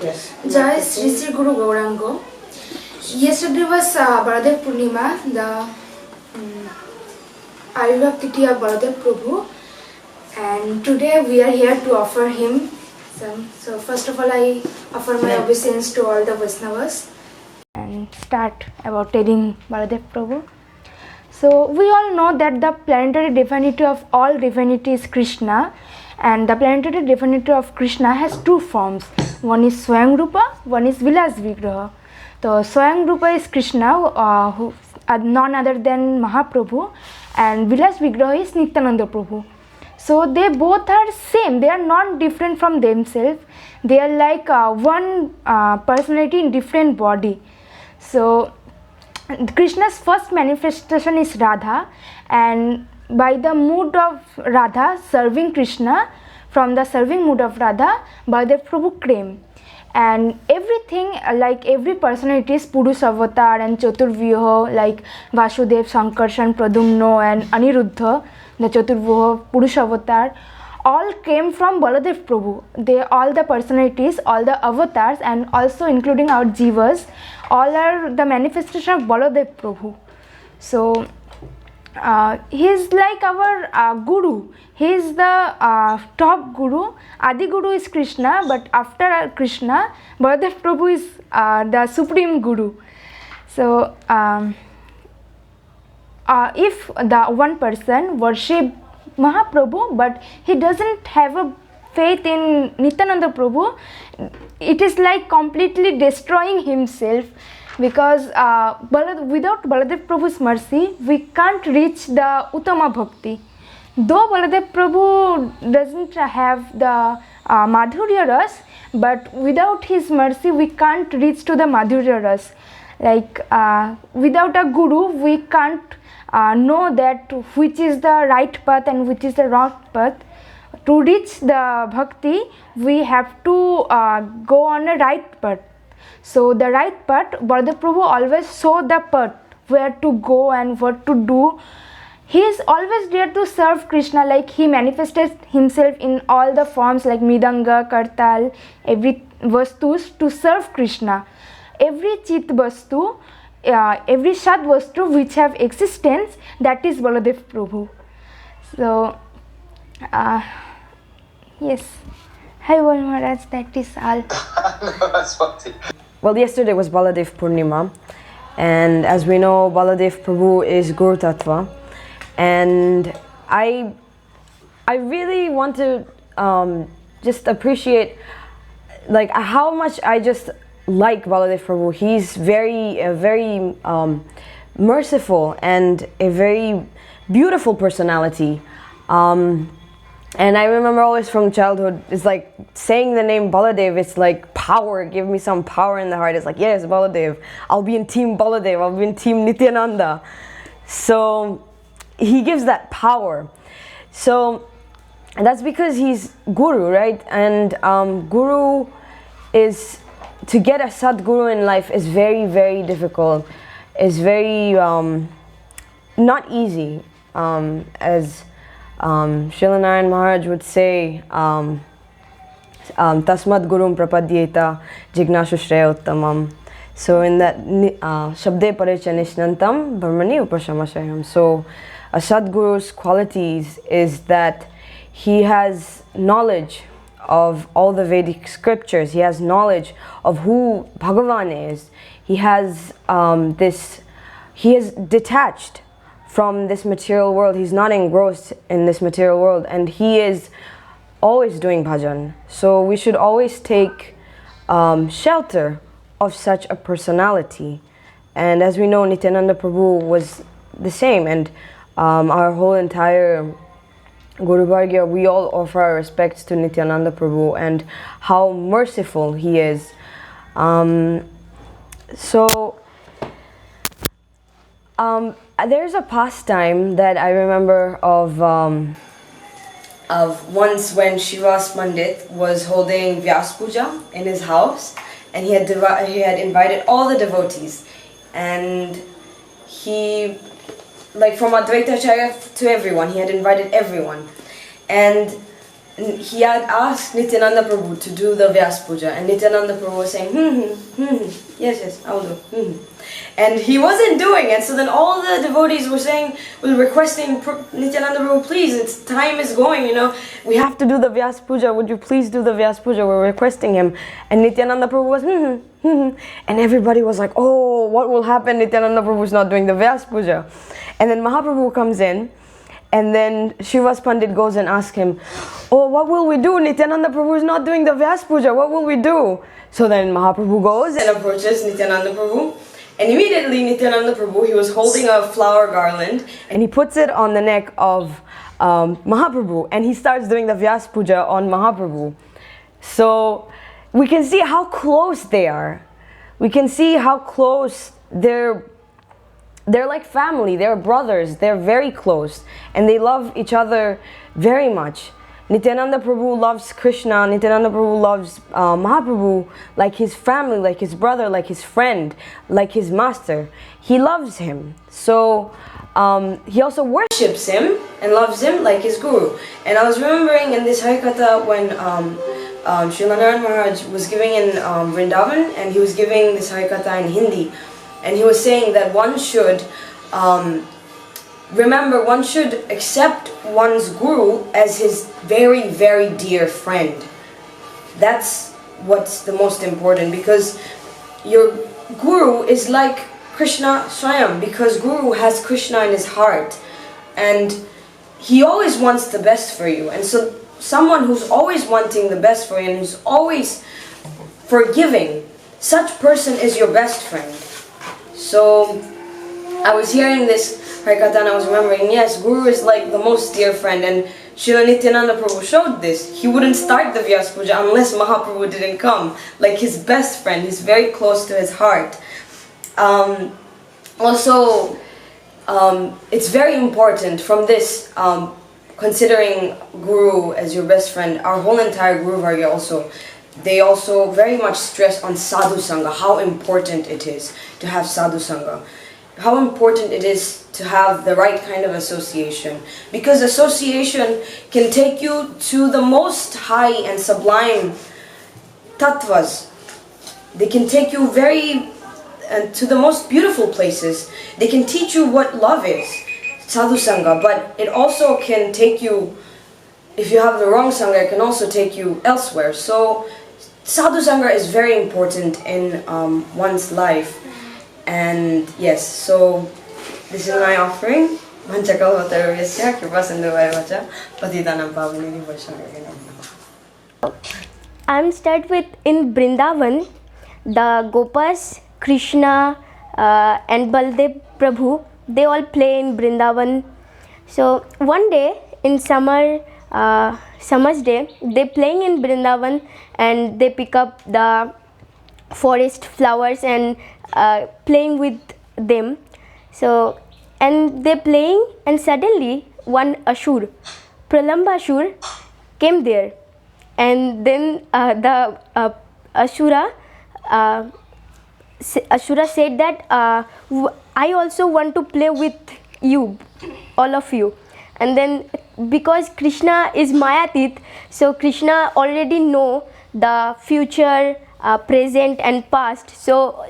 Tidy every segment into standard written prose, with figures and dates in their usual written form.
Yes. Jai Sri Sri Guru Gaurango. Yesterday was Baladev Purnima, the Ayurveda Tithi of Baladev Prabhu, and today we are here to offer him some. So first of all, I offer my obeisance to all the Vaishnavas and start about telling Baladev Prabhu. So we all know that the planetary divinity of all divinity is Krishna, and the planetary divinity of Krishna has two forms. One is Swayam Rupa, one is Vilas Vigraha. So Swayam Rupa is Krishna, who none other than Mahaprabhu, and Vilas Vigraha is Nityananda Prabhu. So they both are same. They are not different from themselves. They are like one personality in different body. So Krishna's first manifestation is Radha, and by the mood of Radha serving Krishna, from the serving mood of Radha, Baladev Prabhu came. And everything, like every personality is Purush Avatar and Chaturvyuha, like Vasudev, Sankarshan, Pradumno and Aniruddha, the Chaturvyuha, Purush Avatar, all came from Baladev Prabhu. They, all the personalities, all the avatars, and also including our jivas, all are the manifestation of Baladev Prabhu. So he is like our guru. He is the top guru. Adi Guru is Krishna, but after Krishna, Baladev Prabhu is the supreme guru. So if the one person worship Mahaprabhu, but he doesn't have a faith in Nityananda Prabhu, it is like completely destroying himself, because without Baladev Prabhu's mercy, we can't reach the Uttama Bhakti. Though Baladev Prabhu doesn't have the Madhurya Ras, but without his mercy, we can't reach to the Madhurya Ras. Like without a guru, we can't know that which is the right path and which is the wrong path. To reach the bhakti, we have to go on a right path. So the right path, Baladev Prabhu always show the path, where to go and what to do. He is always there to serve Krishna, like he manifested himself in all the forms like Midanga, Kartal, every vastus to serve Krishna. Every chit vastu, every shad vastu which have existence, that is Baladev Prabhu. So yes, hi Bol Maharaj, that is all. Well, yesterday was Baladev Purnima, and as we know, Baladev Prabhu is Guru Tattva, and I really want to just appreciate like how much I just like Baladev Prabhu. He's very merciful and a very beautiful personality. And I remember always from childhood, it's like saying the name Baladev, it's like power, give me some power in the heart. It's like, yes, Baladev, I'll be in team Baladev, I'll be in team Nityananda. So he gives that power. So that's because he's Guru, right? And Guru is, to get a Sadguru in life is very difficult. It's very not easy, as Srila Narayan Maharaj would say, Tasmad Gurum Prapadyeta Jignashu Shreya Uttamam. So in that Shabde Parecha Nishnantam Brahmani Upashamashayam. So a Sadguru's qualities is that he has knowledge of all the Vedic scriptures. He has knowledge of who Bhagavan is. He has he is detached from this material world. He's not engrossed in this material world, and he is always doing bhajan. So we should always take shelter of such a personality. And as we know, Nityananda Prabhu was the same, and our whole entire Guru Vargya, we all offer our respects to Nityananda Prabhu and how merciful he is. There's a pastime that I remember of once when Shivas Pandit was holding Vyas Puja in his house, and he had invited all the devotees, and he, like from Advaita Acharya to everyone, he had invited everyone, and And he had asked Nityananda Prabhu to do the Vyas Puja, and Nityananda Prabhu was saying, yes, I'll do. And he wasn't doing it, so then all the devotees were requesting Nityananda Prabhu, please, time is going, we have to do the Vyas Puja, would you please do the Vyas Puja, we're requesting him. And Nityananda Prabhu was, and everybody was like, oh, what will happen, Nityananda Prabhu is not doing the Vyas Puja. And then Mahaprabhu comes in, and then Shivas Pandit goes and asks him, oh, what will we do? Nityananda Prabhu is not doing the Vyas Puja. What will we do? So then Mahaprabhu goes and approaches Nityananda Prabhu. And immediately Nityananda Prabhu, he was holding a flower garland. And he puts it on the neck of Mahaprabhu. And he starts doing the Vyas Puja on Mahaprabhu. So we can see how close they are. We can see how close they're like family, they're brothers, they're very close, and they love each other very much. Nityananda Prabhu loves Krishna, Nityananda Prabhu loves Mahaprabhu like his family, like his brother, like his friend, like his master. He loves him. So he also worships him and loves him like his guru. And I was remembering in this Harikatha when Srila Narayan Maharaj was giving in Vrindavan, and he was giving this Harikatha in Hindi. And he was saying that one should remember, one should accept one's guru as his very, very dear friend. That's what's the most important, because your guru is like Krishna Swayam, because guru has Krishna in his heart, and he always wants the best for you. And so someone who's always wanting the best for you and who's always forgiving, such person is your best friend. So I was hearing this Harikatha and I was remembering, yes, Guru is like the most dear friend, and Srila Nityananda Prabhu showed this. He wouldn't start the Vyas Puja unless Mahaprabhu didn't come. Like his best friend, he's very close to his heart. Also, it's very important from this, considering Guru as your best friend, our whole entire Guru Varga also, they also very much stress on sadhu sangha, how important it is to have sadhu sangha, how important it is to have the right kind of association, because association can take you to the most high and sublime tattvas. They can take you to the most beautiful places. They can teach you what love is, sadhu sangha, but it also can take you, if you have the wrong sangha, it can also take you elsewhere. So sadhu sangha is very important in one's life. And yes, so this is my offering. Manchakalvatarvyasya kripasindhuvacha patitanam pavaneni vaishnava. I'm start with in Brindavan, the Gopas, Krishna and Baladev Prabhu, they all play in Brindavan. So one day in summer's day, they playing in Brindavan, and they pick up the forest flowers and playing with them. So and they playing, and suddenly one Ashur, Pralamba Ashur, came there, and then the Ashura said that I also want to play with you, all of you. And then because Krishna is Mayatit, so Krishna already know the future, present and past. So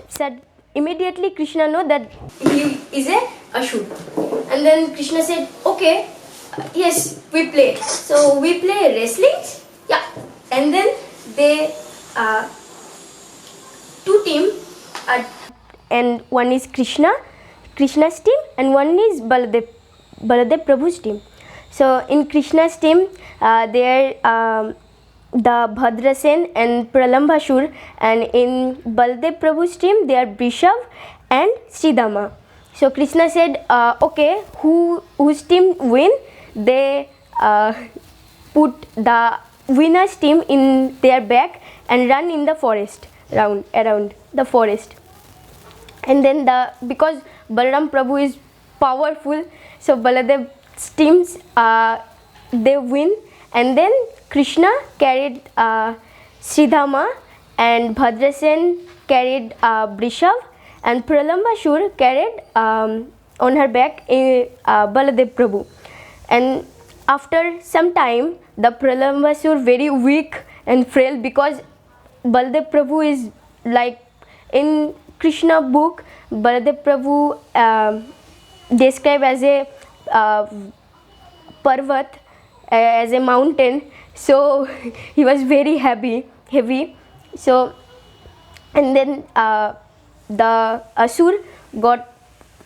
immediately Krishna know that he is a Ashur. And then Krishna said, okay, yes, we play. So we play wrestling. Yeah. And then they two team, and one is Krishna's team, and one is Baladev Prabhu's team. So in Krishna's team, there the Bhadrasen and Pralambashur, and in Baladev Prabhu's team, they are Brishav and Sridhama. So Krishna said, okay, whose team win, they put the winner's team in their back and run in the forest, around the forest. And then because Balaram Prabhu is powerful, so Baladev's teams they win, and then Krishna carried Sridhama, and Bhadrasen carried Brishav, and Pralambashur carried on her back Baladev Prabhu. And after some time, the Pralambasur very weak and frail, because Baladev Prabhu is like, in Krishna book, Baladev Prabhu described as a parvat, as a mountain. So he was very heavy. So, and then the Asur got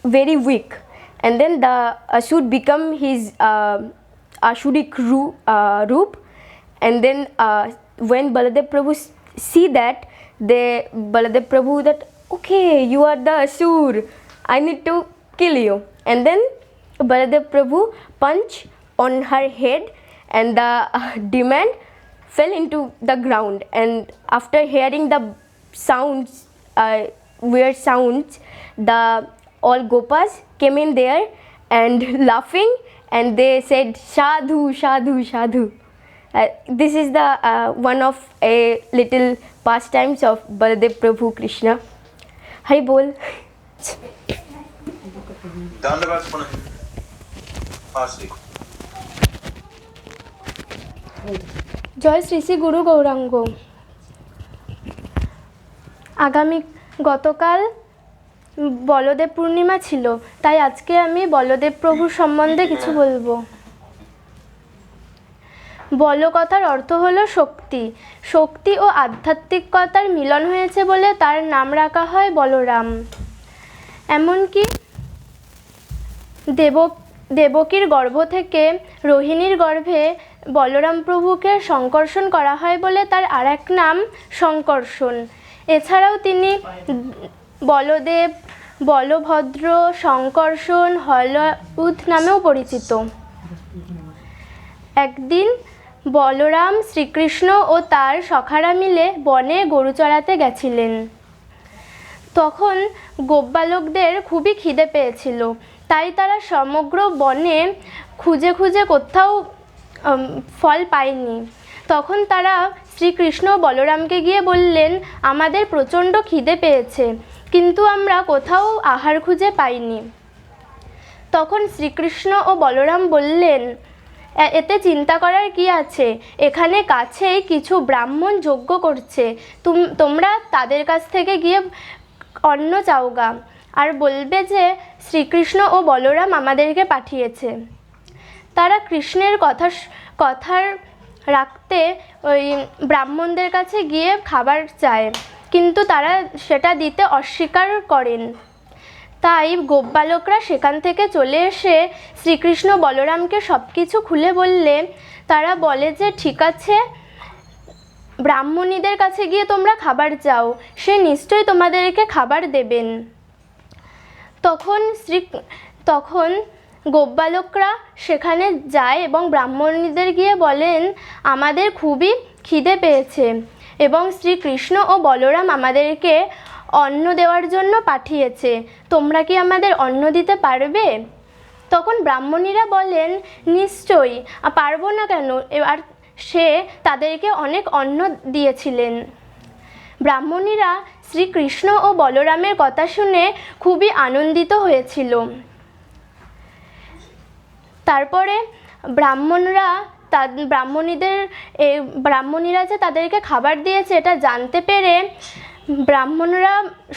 very weak, and then the Asur become his Asuric roop, and then when Baladev Prabhu see that, Baladev Prabhu that, okay, you are the Asur, I need to kill you. And then Baladev Prabhu punch on her head, and the demand fell into the ground. And after hearing the sounds, weird sounds, the all gopas came in there and laughing, and they said, Sadhu, Sadhu, Sadhu. This is the one of a little pastimes of Baladev Prabhu Krishna. Hari Bol. Dandavat Purnima. Fastly. জয় শ্রী শ্রী গুরু গৌরাঙ্গ। গতকাল বলদেব পূর্ণিমা ছিল, তাই আজকে আমি বলদেব প্রভুর সম্বন্ধে কিছু বলবো। বল কথার অর্থ হলো শক্তি। শক্তি ও আধ্যাত্মিকতার মিলন হয়েছে বলে তার নাম রাখা হয় বলরাম। এমনকি দেবকীর গর্ভ থেকে রোহিণীর গর্ভে বলরাম প্রভুকে সংকর্ষণ করা হয় বলে তার আরেক নাম সংকর্ষণ। এছাড়াও তিনি বলদেব, বলভদ্র, সংকর্ষণ, হলউদ নামেও পরিচিত। একদিন বলরাম, শ্রীকৃষ্ণ ও তার সখারা মিলে বনে গরু চড়াতে গেছিলেন। তখন গোপবালকদের খুবই খিদে পেয়েছিল, তাই তারা সমগ্র বনে খুঁজে খুঁজে কোথাও ফল পায়নি। তখন তারা শ্রীকৃষ্ণ ও বলরামকে গিয়ে বললেন, আমাদের প্রচণ্ড খিদে পেয়েছে, কিন্তু আমরা কোথাও আহার খুঁজে পাইনি। তখন শ্রীকৃষ্ণ ও বলরাম বললেন, এতে চিন্তা করার কি আছে, এখানে কাছেই কিছু ব্রাহ্মণ যজ্ঞ করছে, তোমরা তাদের কাছ থেকে গিয়ে অন্ন চাওগা, আর বলবে যে শ্রীকৃষ্ণ ও বলরাম আমাদেরকে পাঠিয়েছে। তারা কৃষ্ণের কথার রাখতে ওই ব্রাহ্মণদের কাছে গিয়ে খাবার চায়, কিন্তু তারা সেটা দিতে অস্বীকার করেন। তাই গোপবালকরা সেখান থেকে চলে এসে শ্রীকৃষ্ণ বলরামকে সব কিছু খুলে বললে তারা বলে যে ঠিক আছে, ব্রাহ্মণীদের কাছে গিয়ে তোমরা খাবার চাও, সে নিশ্চয়ই তোমাদেরকে খাবার দেবেন। তখন গোপবালকরা সেখানে যায় এবং ব্রাহ্মণীদের গিয়ে বলেন, আমাদের খুবই খিদে পেয়েছে এবং শ্রীকৃষ্ণ ও বলরাম আমাদেরকে অন্ন দেওয়ার জন্য পাঠিয়েছে, তোমরা কি আমাদের অন্ন দিতে পারবে? তখন ব্রাহ্মণীরা বলেন, নিশ্চয়ই, পারবো না কেন, আর সে তাদেরকে অনেক অন্ন দিয়েছিলেন। ব্রাহ্মণীরা শ্রীকৃষ্ণ ও বলরামের কথা শুনে খুবই আনন্দিত হয়েছিল। তারপরে ব্রাহ্মণীরা যে তাদেরকে খাবার দিয়েছে এটা জানতে পেরে ব্রাহ্মণরা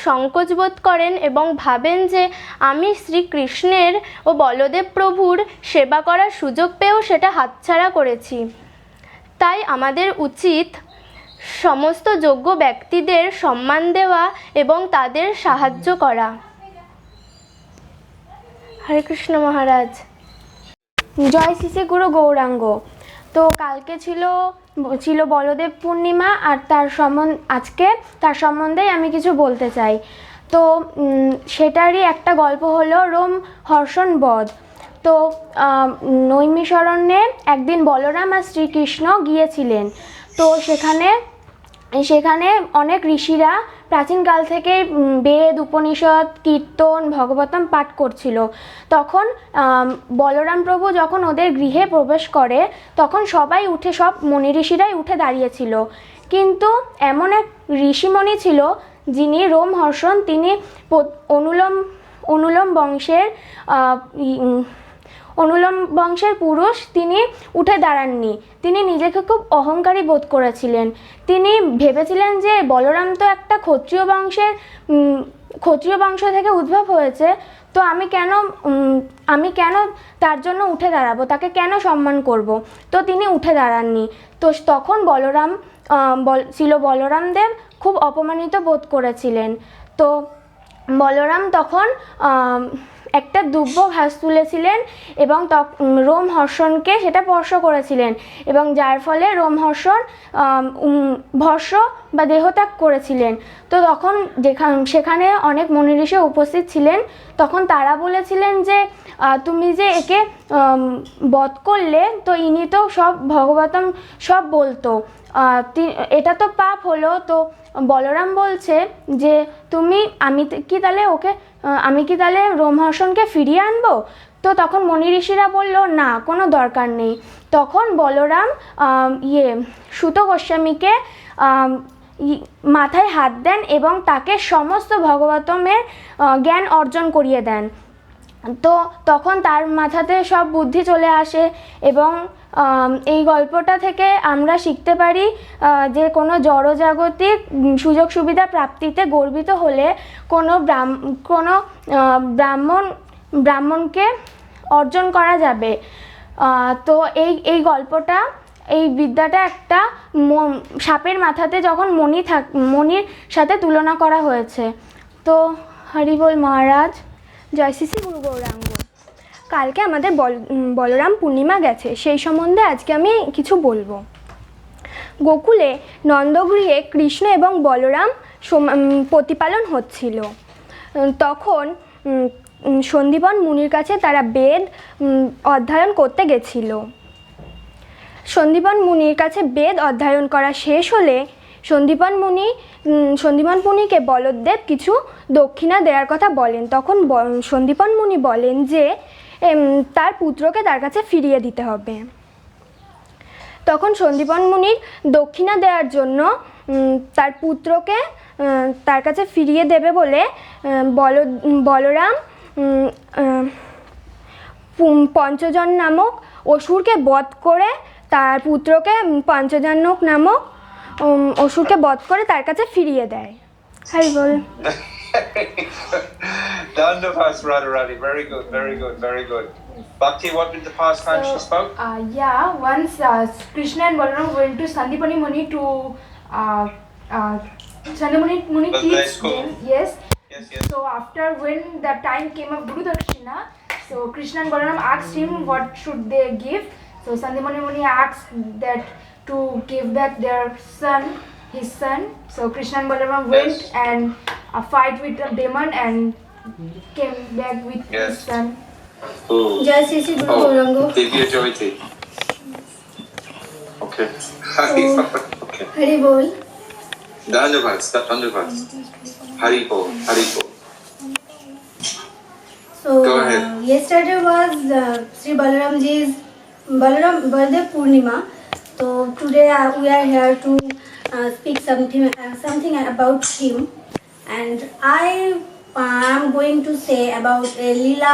সংকোচ বোধ করেন এবং ভাবেন যে আমি শ্রীকৃষ্ণের ও বলদেব প্রভুর সেবা করার সুযোগ পেয়েও সেটা হাতছাড়া করেছি, তাই আমাদের উচিত সমস্ত যোগ্য ব্যক্তিদের সম্মান দেওয়া এবং তাদের সাহায্য করা। হরে কৃষ্ণ মহারাজ। জয় শ্রী শ্রী গুরু গৌরাঙ্গ। তো কালকে ছিল বলদেব পূর্ণিমা, আর আজকে তার সম্বন্ধেই আমি কিছু বলতে চাই। তো সেটারই একটা গল্প হলো রোম হর্ষণ বধ। তো নৈমিষারণ্যে একদিন বলরাম আর শ্রীকৃষ্ণ গিয়েছিলেন। তো সেখানে অনেক ঋষিরা প্রাচীনকাল থেকে বেদ, উপনিষদ, কীর্তন, ভগবতম পাঠ করছিল। তখন বলরাম প্রভু যখন ওদের গৃহে প্রবেশ করে তখন সব মনি ঋষিরাই উঠে দাঁড়িয়েছিল, কিন্তু এমন এক ঋষিমণি ছিল যিনি রোমহর্ষণ, তিনি অনুলোম বংশের অনুলোম বংশের পুরুষ তিনি উঠে দাঁড়াননি। তিনি নিজেকে খুব অহংকারী বোধ করেছিলেন। তিনি ভেবেছিলেন যে বলরাম তো একটা ক্ষত্রিয় বংশ থেকে উদ্ভব হয়েছে, তো আমি কেন তার জন্য উঠে দাঁড়াবো, তাকে কেন সম্মান করব। তো তিনি উঠে দাঁড়াননি। তো তখন বলরাম দেব খুব অপমানিত বোধ করেছিলেন। তো বলরাম তখন একটা দুব্য ঘাস তুলেছিলেন এবং রোমহর্ষণকে সেটা স্পর্শ করেছিলেন, এবং যার ফলে রোমহর্ষণ ভস্ম বা দেহত্যাগ করেছিলেন। তো তখন সেখানে অনেক মুনি ঋষি উপস্থিত ছিলেন। তখন তারা বলেছিলেন যে তুমি যে একে বধ করলে, তো ইনি তো সব ভগবতম সব বলতো, এটা তো পাপ হলো। তো বলরাম বলছে যে আমি কি তাহলে রোমহর্ষণকে ফিরিয়ে আনবো? তো তখন মুনি ঋষিরা বলল না, কোনো দরকার নেই। তখন বলরাম সুত গোস্বামীকে মাথায় হাত দেন এবং তাকে সমস্ত ভগবতমের জ্ঞান অর্জন করিয়ে দেন। তো তখন তার মাথাতে সব বুদ্ধি চলে আসে, এবং এই গল্পটা থেকে আমরা শিখতে পারি যে কোনো জড়জাগতিক সুযোগ সুবিধা প্রাপ্তিতে গর্বিত হলে কোনো ব্রাহ্মণকে অর্জন করা যাবে। তো এই গল্পটা, এই বিদ্যাটা একটা সাপের মাথাতে যখন মণির সাথে তুলনা করা হয়েছে। তো হরি বল মহারাজ। জয় শ্রী শ্রী গুরু গৌরাঙ্গ। কালকে আমাদের বলরাম পূর্ণিমা গেছে, সেই সম্বন্ধে আজকে আমি কিছু বলবো। গোকুলে নন্দগৃহে কৃষ্ণ এবং বলরাম প্রতিপালন হচ্ছিল। তখন সন্দীপন মুনির কাছে তারা বেদ অধ্যয়ন করতে গেছিল। সন্দীপন মুনির কাছে বেদ অধ্যয়ন করা শেষ হলে সন্দীপন মুনিকে বলদেব কিছু দক্ষিণা দেওয়ার কথা বলেন। তখন সন্দীপন মুনি বলেন যে তার পুত্রকে তার কাছে ফিরিয়ে দিতে হবে। তখন সন্দীপন মুনির দক্ষিণা দেওয়ার জন্য তার পুত্রকে তার কাছে ফিরিয়ে দেবে বলে বলরাম পঞ্চজন নামক অসুরকে বধ করে তার পুত্রকে পঞ্চজনক নামক অসুরকে বধ করে তার কাছে ফিরিয়ে দেয়। হরি বল। Dandavas Radharani, very good, very good, very good. Bhakti, what did the past time she spoke? Once Krishna and Balaram went to Sandipani Muni to Sandipani Muni teach them. Yes. So after when the time came of Guru Dakshina, so Krishna and Balaram asked him what should they give. So Sandipani Muni asked that to give back their son, his son. So Krishna and Balaram went and fight with a demon and came back with his son. Jai Shri Shri Guru Gaurango. Divya Joyti. Okay. Okay. Hari Bol. Dandavas. Hari Bol, Hari Bol. So Go ahead. Yesterday was Sri Balaramji's Baladev Purnima. So today we are here to speak something about him, and I am going to say about a lila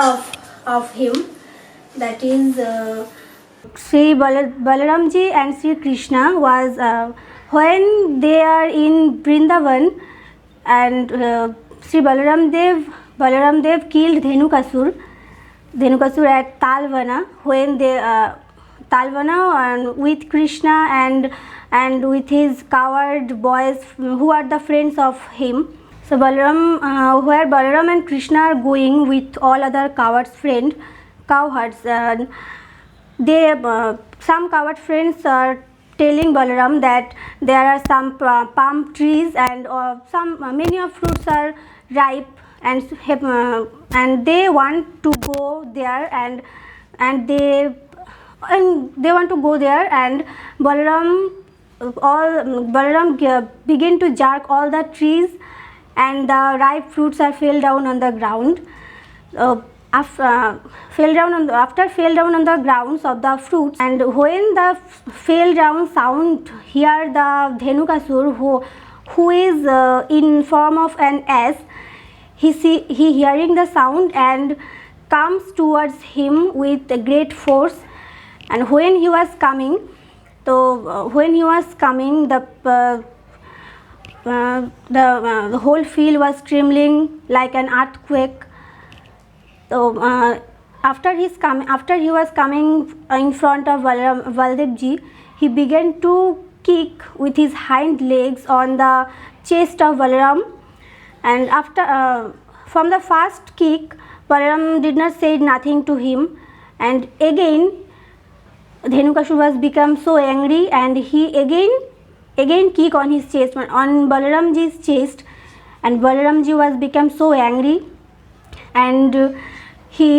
of him, that is Sri Balaramji and Sri Krishna was when they are in Vrindavan, and Sri Balaram Dev killed Dhenukasur at Talvana, when they Talvana with Krishna and with his coward boys who are the friends of him. So where Balaram and Krishna are going with all other cowherds, some coward friends are telling Balaram that there are some palm trees and many of fruits are ripe, and they want to go there, and they want to go there, and Balaram begin to jerk all the trees, and the ripe fruits are fell down on the ground. Fell down on the grounds of the fruits, and when the fell down sound, hear the Dhenukasur who is in form of an ass. He hearing the sound, and comes towards him with a great force, and when he was coming, the whole field was trembling like an earthquake. So after he was coming in front of Baladev ji, he began to kick with his hind legs on the chest of Balaram, and after from the first kick, Balaram did not say nothing to him, and again Dhenukasur was become so angry, and he again kick on his chest, on Balaram ji's chest, and Balaram ji was become so angry, and he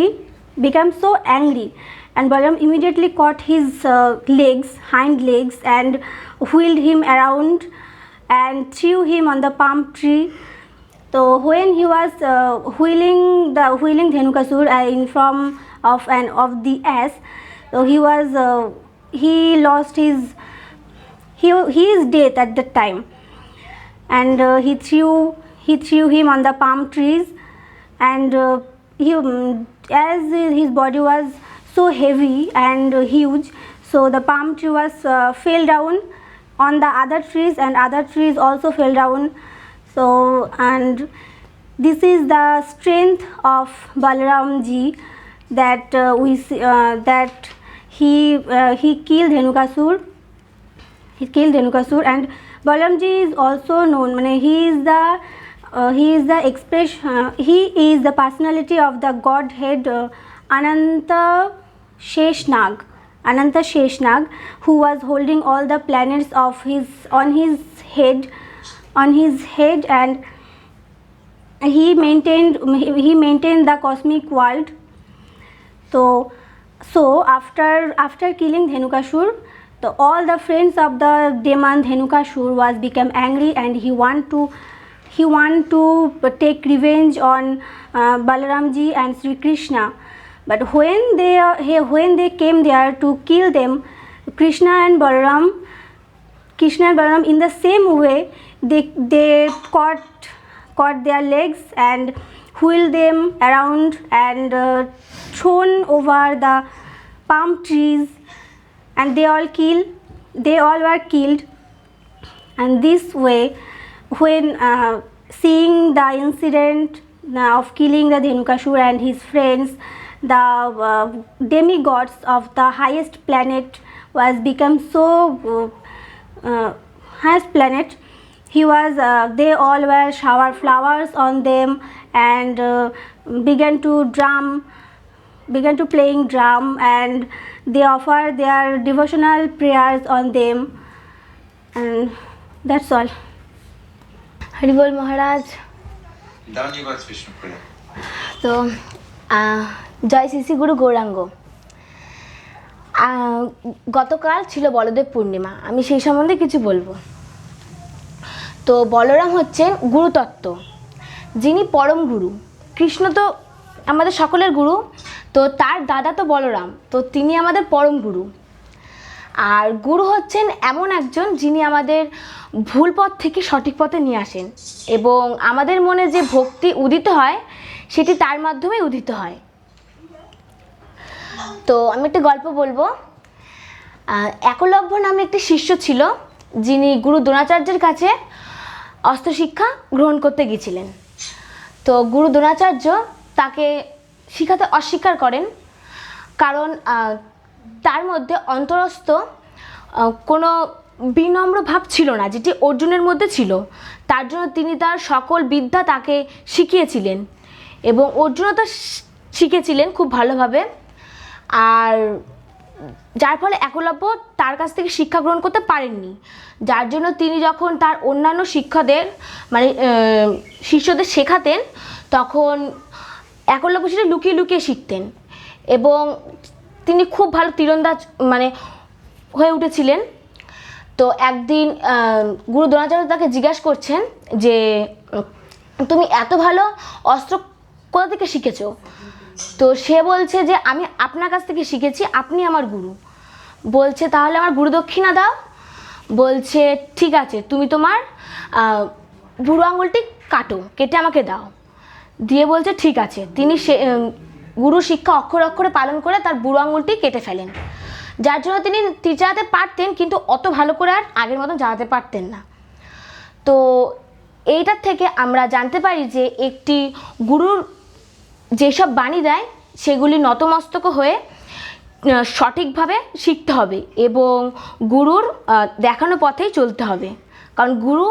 became so angry, and Balaram immediately caught his hind legs, and wheeled him around and threw him on the palm tree. So when he was wheeling Dhenukasur in form of the ass, so he is dead at that time, and he threw him on the palm trees, and as his body was so heavy and huge, so the palm tree was fell down on the other trees, and other trees also fell down. So, and this is the strength of Balaram ji, that we see, that he killed Dhenukasur. He killed Dhenukasur, and Balaram ji is also known. He is the personality of the Godhead Ananta Sheshnag, who was holding all the planets on his head, and he maintained the cosmic world. So after killing Dhenukasur, all the friends of the demon Dhenukasur became angry, and he want to take revenge on Balaram ji and Sri Krishna. But when they came there to kill them, Krishna and Balaram in the same way, they caught their legs and wheeled them around and thrown over the palm trees, and they all were killed. And this way, when seeing the incident of killing the Dhenukasur and his friends, the demigods of the highest planet was become so highest planet. They all were shower flowers on them, and began to playing drum, and they offer their devotional prayers on them, and that's all. হরিবল মহারাজ। ধন্যবাদ বিষ্ণুপ্রিয়া। তো জয় শ্রী শ্রী গুরু গৌরাঙ্গ। গতকাল ছিল বলদেব পূর্ণিমা, আমি সেই সম্বন্ধে কিছু বলবো। তো বলরাম হচ্ছেন গুরুতত্ত্ব, যিনি পরম গুরু। কৃষ্ণ তো আমাদের সকলের গুরু, তো তার দাদা তো বলরাম, তো তিনি আমাদের পরম গুরু। আর গুরু হচ্ছেন এমন একজন যিনি আমাদের ভুল পথ থেকে সঠিক পথে নিয়ে আসেন, এবং আমাদের মনে যে ভক্তি উদিত হয় সেটি তার মাধ্যমেই উদিত হয়। তো আমি একটা গল্প বলবো। একলব্য নামে একটি শিষ্য ছিল, যিনি গুরু দ্রোণাচার্যের কাছে অস্ত্র শিক্ষা গ্রহণ করতে গিয়েছিলেন। তো গুরু দ্রোণাচার্য তাকে শিখাতে অস্বীকার করেন, কারণ তার মধ্যে অন্তরস্থ কোনো বিনম্র ভাব ছিল না, যেটি অর্জুনের মধ্যে ছিল। তার জন্য তিনি তার সকল বিদ্যা তাকে শিখিয়েছিলেন, এবং অর্জুনও তা শিখেছিলেন খুব ভালোভাবে। আর যার ফলে একলব্য তার কাছ থেকে শিক্ষা গ্রহণ করতে পারেননি, যার জন্য তিনি যখন তার অন্যান্য শিষ্যদের শেখাতেন, তখন একলব্য সেটা লুকিয়ে লুকিয়ে শিখতেন, এবং তিনি খুব ভালো তীরন্দাজ হয়ে উঠেছিলেন। তো একদিন গুরু দ্রোণাচার্য তাকে জিজ্ঞাসা করছেন যে তুমি এত ভালো অস্ত্র কোথা থেকে শিখেছো? তো সে বলছে যে আমি আপনার কাছ থেকে শিখেছি, আপনি আমার গুরু। বলছে তাহলে আমার গুরু দক্ষিণা দাও। বলছে ঠিক আছে, তুমি তোমার বুড়ো আঙুলটি কেটে আমাকে দাও। দিয়ে বলছে ঠিক আছে। তিনি গুরু শিক্ষা অক্ষরে অক্ষরে পালন করে তার বুড়ো আঙুলটি কেটে ফেলেন, যার জন্য তিনি তীর চালাতে পারতেন কিন্তু অত ভালো করে আর আগের মতন চালাতে পারতেন না। তো এইটার থেকে আমরা জানতে পারি যে একটি গুরুর যেসব বাণী দেয় সেগুলি নতমস্তক হয়ে সঠিকভাবে শিখতে হবে এবং গুরুর দেখানো পথেই চলতে হবে, কারণ গুরু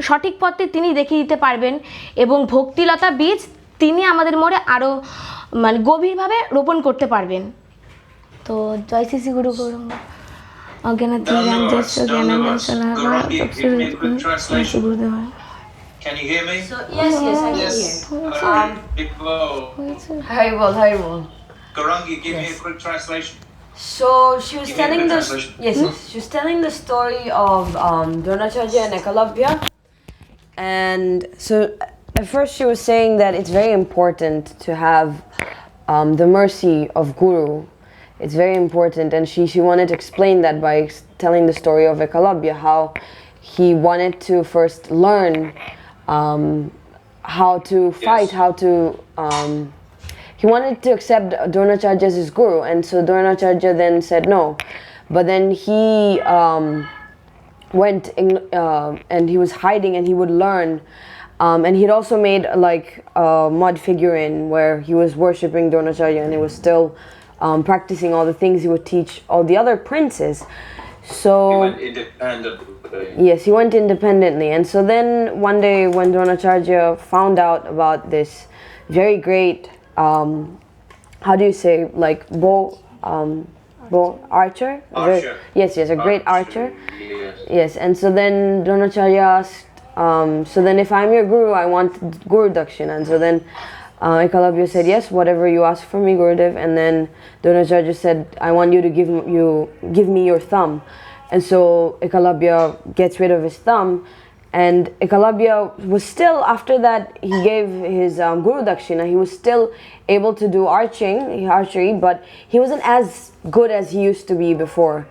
সঠিক পথে তিনি দেখিয়ে দিতে পারবেন এবং ভক্তিলতা বীজ তিনি আমাদের মনে আরও মানে গভীরভাবে রোপণ করতে পারবেন। তো জয় Shri Shri Guru Gauranga Can you hear me? Yes, I Yes. Haribol. Garangi, give me a quick translation. So she was Give me a telling quick the translation. yes, she was telling the story of Dronacharya and Ekalavya, and so at first she was saying that it's very important to have the mercy of Guru. It's very important, and she wanted to explain that by telling the story of Ekalavya, how he wanted to first learn how to fight, how to he wanted to accept Dronacharya as his guru, and so Dronacharya then said no, but then he went and he was hiding and he would learn, and he'd also made like a mud figurine where he was worshipping Dronacharya and he was still practicing all the things he would teach all the other princes. So He went independently. yes, he went independently, and so then one day when Dronacharya found out about this very great how do you say, like bow archer? Archer. Yes, a great archer. Yes. Yes, and so then Dronacharya asked, so then if I'm your guru, I want Guru Dakshina. And so then Ekalavya said, yes, whatever you ask from me, Gurudev. And then Dronacharya said, I want you to give me your thumb. And so Ekalavya gets rid of his thumb. And Ekalavya was still, after that he gave his Guru Dakshina, he was still able to do archery, but he wasn't as good as he used to be before.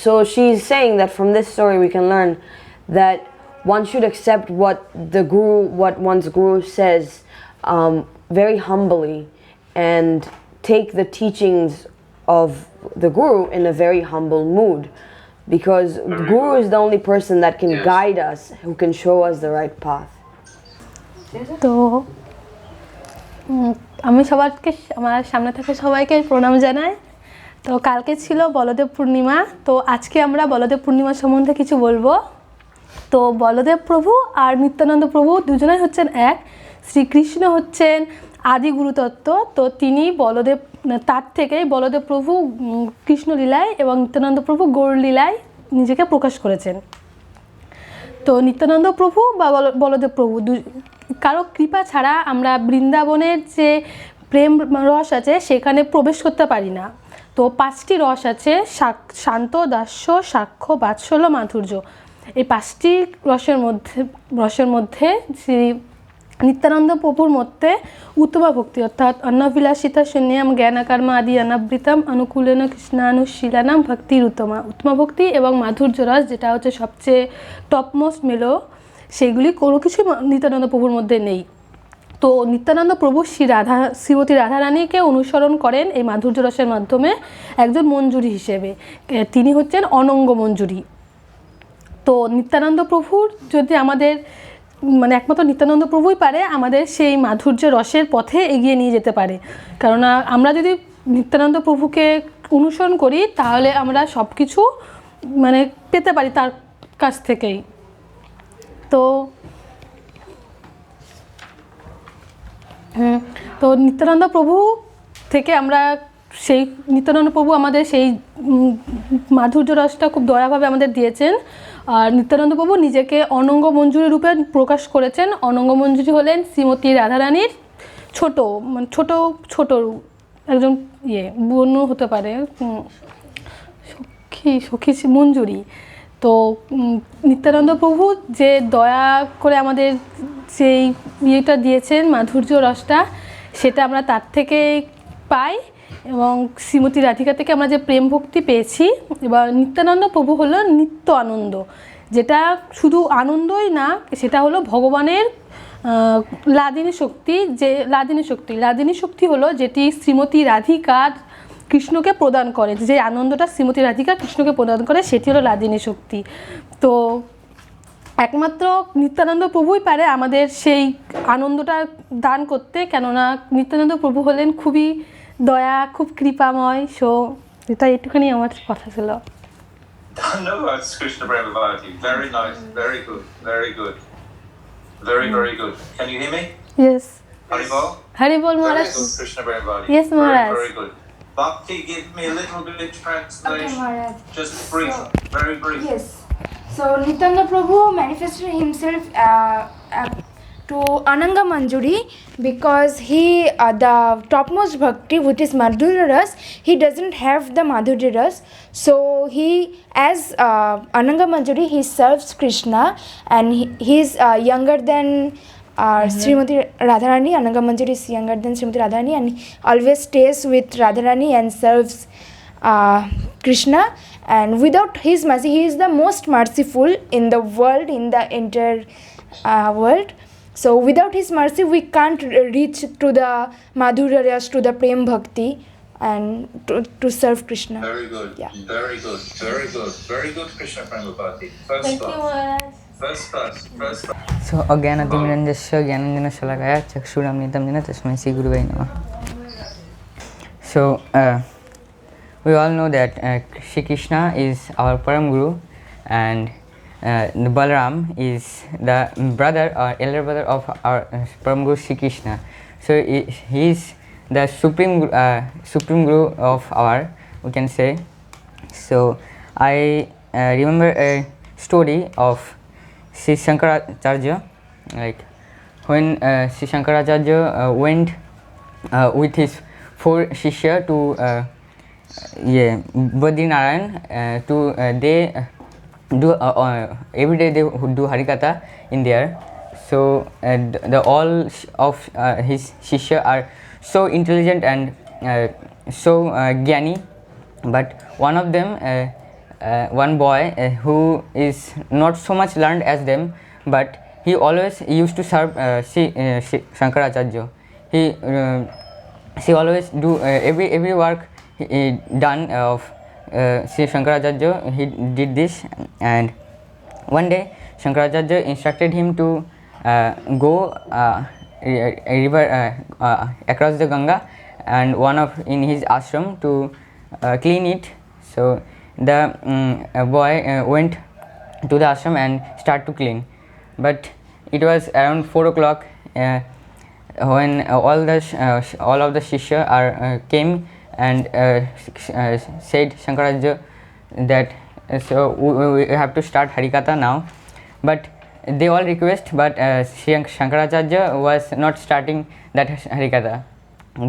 So she's saying that from this story we can learn that one should accept what one's guru says very humbly, and take the teachings of the guru in a very humble mood, because the guru is the only person that can guide us, who can show us the right path. তো আমি সবাইকে আমার সামনে থেকে সবাইকে প্রণাম জানাই। তো কালকে ছিল বলদেব পূর্ণিমা, তো আজকে আমরা বলদেব পূর্ণিমা সম্বন্ধে কিছু বলবো। তো বলদেব প্রভু আর নিত্যানন্দ প্রভু দুজনেই হচ্ছেন এক। শ্রীকৃষ্ণ হচ্ছেন আদি গুরুতত্ত্ব, তো তিনি তার থেকেই বলদেব প্রভু কৃষ্ণলীলায় এবং নিত্যানন্দ প্রভু গৌরলীলায় নিজেকে প্রকাশ করেছেন। তো নিত্যানন্দ প্রভু বা বলদেব প্রভু কারো কৃপা ছাড়া আমরা বৃন্দাবনের যে প্রেম রস আছে সেখানে প্রবেশ করতে পারি না। তো 5টি রস আছে, শান্ত, দাস্য, সাক্ষ্য, বাৎসল্য, মাধুর্য। এই 5টি রসের মধ্যে শ্রী নিত্যানন্দ প্রভুর মধ্যে উত্তমা ভক্তি, অর্থাৎ অন্নবিলাসিতা শূন্যম জ্ঞানকর্ম আদি অনাবৃতম অনুকূলেন কৃষ্ণানুশীলনম ভক্তির উত্তমা ভক্তি এবং মাধুর্য রস, যেটা হচ্ছে সবচেয়ে টপমোস্ট মেলো, সেইগুলি কোনো কিছু নিত্যানন্দ প্রভুর মধ্যে নেই। তো নিত্যানন্দ প্রভু শ্রীমতী রাধারানীকে অনুসরণ করেন এই মাধুর্য রসের মাধ্যমে একজন মঞ্জুরি হিসেবে। তিনি হচ্ছেন অনঙ্গ মঞ্জুরি। তো নিত্যানন্দ প্রভুর যদি আমাদের একমাত্র নিত্যানন্দ প্রভুই পারে আমাদের সেই মাধুর্য রসের পথে এগিয়ে নিয়ে যেতে পারে, কেননা আমরা যদি নিত্যানন্দ প্রভুকে অনুসরণ করি তাহলে আমরা সব কিছু পেতে পারি তার কাছ থেকেই। তো নিত্যানন্দ প্রভু থেকে আমরা নিত্যানন্দ প্রভু আমাদের সেই মাধুর্য রসটা খুব দয়াভাবে আমাদের দিয়েছেন। আর নিত্যানন্দ প্রভু নিজেকে অনঙ্গ মঞ্জুরি রূপে প্রকাশ করেছেন। অনঙ্গ মঞ্জুরি হলেন শ্রীমতী রাধারানীর ছোট একজন বোনও হতে পারে, সখী মঞ্জুরি। তো নিত্যানন্দ প্রভু যে দয়া করে আমাদের সেই দিয়েছেন মাধুর্য রসটা, সেটা আমরা তার থেকে পাই এবং শ্রীমতী রাধিকা থেকে আমরা যে প্রেম ভক্তি পেয়েছি। এবার নিত্যানন্দ প্রভু হলো নিত্য আনন্দ, যেটা শুধু আনন্দই না, সেটা হলো ভগবানের লাদিনী শক্তি হলো যেটি শ্রীমতী রাধিকা কৃষ্ণকে প্রদান করে, যে আনন্দটা শ্রীমতী রাধিকা কৃষ্ণকে প্রদান করে সেটি হলো লাদিনী শক্তি। তো একমাত্র নিত্যানন্দ প্রভুই পারে আমাদের সেই আনন্দটা দান করতে, কেননা নিত্যানন্দ প্রভু হলেন খুবই দয়া, খুব কৃপাময়। সো এটা একটুখানি আমার কথা ছিল। ধন্যবাদ Krishna প্রেমভারতী, very nice, very good, very good, very very good. Can you hear me? Yes. Haribol? Haribol Very Maharaj. good, Krishna Prabhupada. Yes, Maharaj. Very, very good. Bhakti, give me a little bit of translation. Okay, Maharaj. Just brief, very brief. Yes. So Nityananda Prabhu manifested himself to Ananga Manjuri because he the topmost bhakti, which is Madhurya Ras, he doesn't have the Madhurya Ras. So he, as Ananga Manjuri, he serves Krishna, and he's younger than Srimati Radharani. Ananga Manjuri is younger than Srimati Radharani, and always stays with Radharani and serves Krishna. And without his mercy, he is the most merciful in the world, in the entire world. So without his mercy, we can't reach to the Madhurya Ras, to the Prem Bhakti, and to serve Krishna. Very good. Yeah. Very good. Very good. Very good, Krishna Prabhupada. First class. First class. First class. So अज्ञानतिमिरञ्जस्य ज्ञानञ्जनशलाकया चक्षुरुन्मिलितं येन तस्मै श्रीगुरवे नमः. So we all know that Shri Krishna is our Param Guru, and the Balaram is the brother or elder brother of our Param Guru Shri Krishna. So he is the supreme Guru of our, we can say. So I remember a story of Sri Shankaracharya, like when Sri Shankaracharya went with his 4 shishya to Badrinaran to they do every day they do Harikatha in there. So the all of his shishya are so intelligent and so gyani, but one of them, one boy who is not so much learned as them, but he always used to serve Shankaracharya. He always do every work done of Sri Shankaracharya. He did this, and one day Shankaracharya instructed him to go a river across the Ganga, and one of in his ashram to clean it. So the boy went to the ashram and started to clean, but it was around 4 o'clock when all of the shishya came and said Shankaracharya that so we have to start Harikatha now. But they all request, but Shankaracharya was not starting that Harikatha,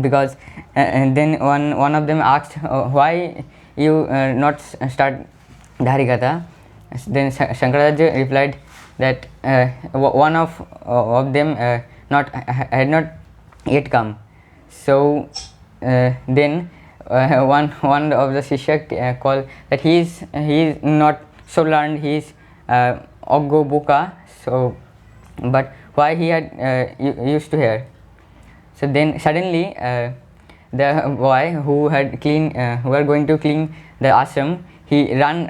because and then one of them asked why you not start the Harikatha. Then Shankaracharya replied that one of them had not yet come. So then one of the shishya called that he is not so learned, he is Oggo Buka. So but why he had used to hear. So then suddenly the boy who were going to clean the ashram, he ran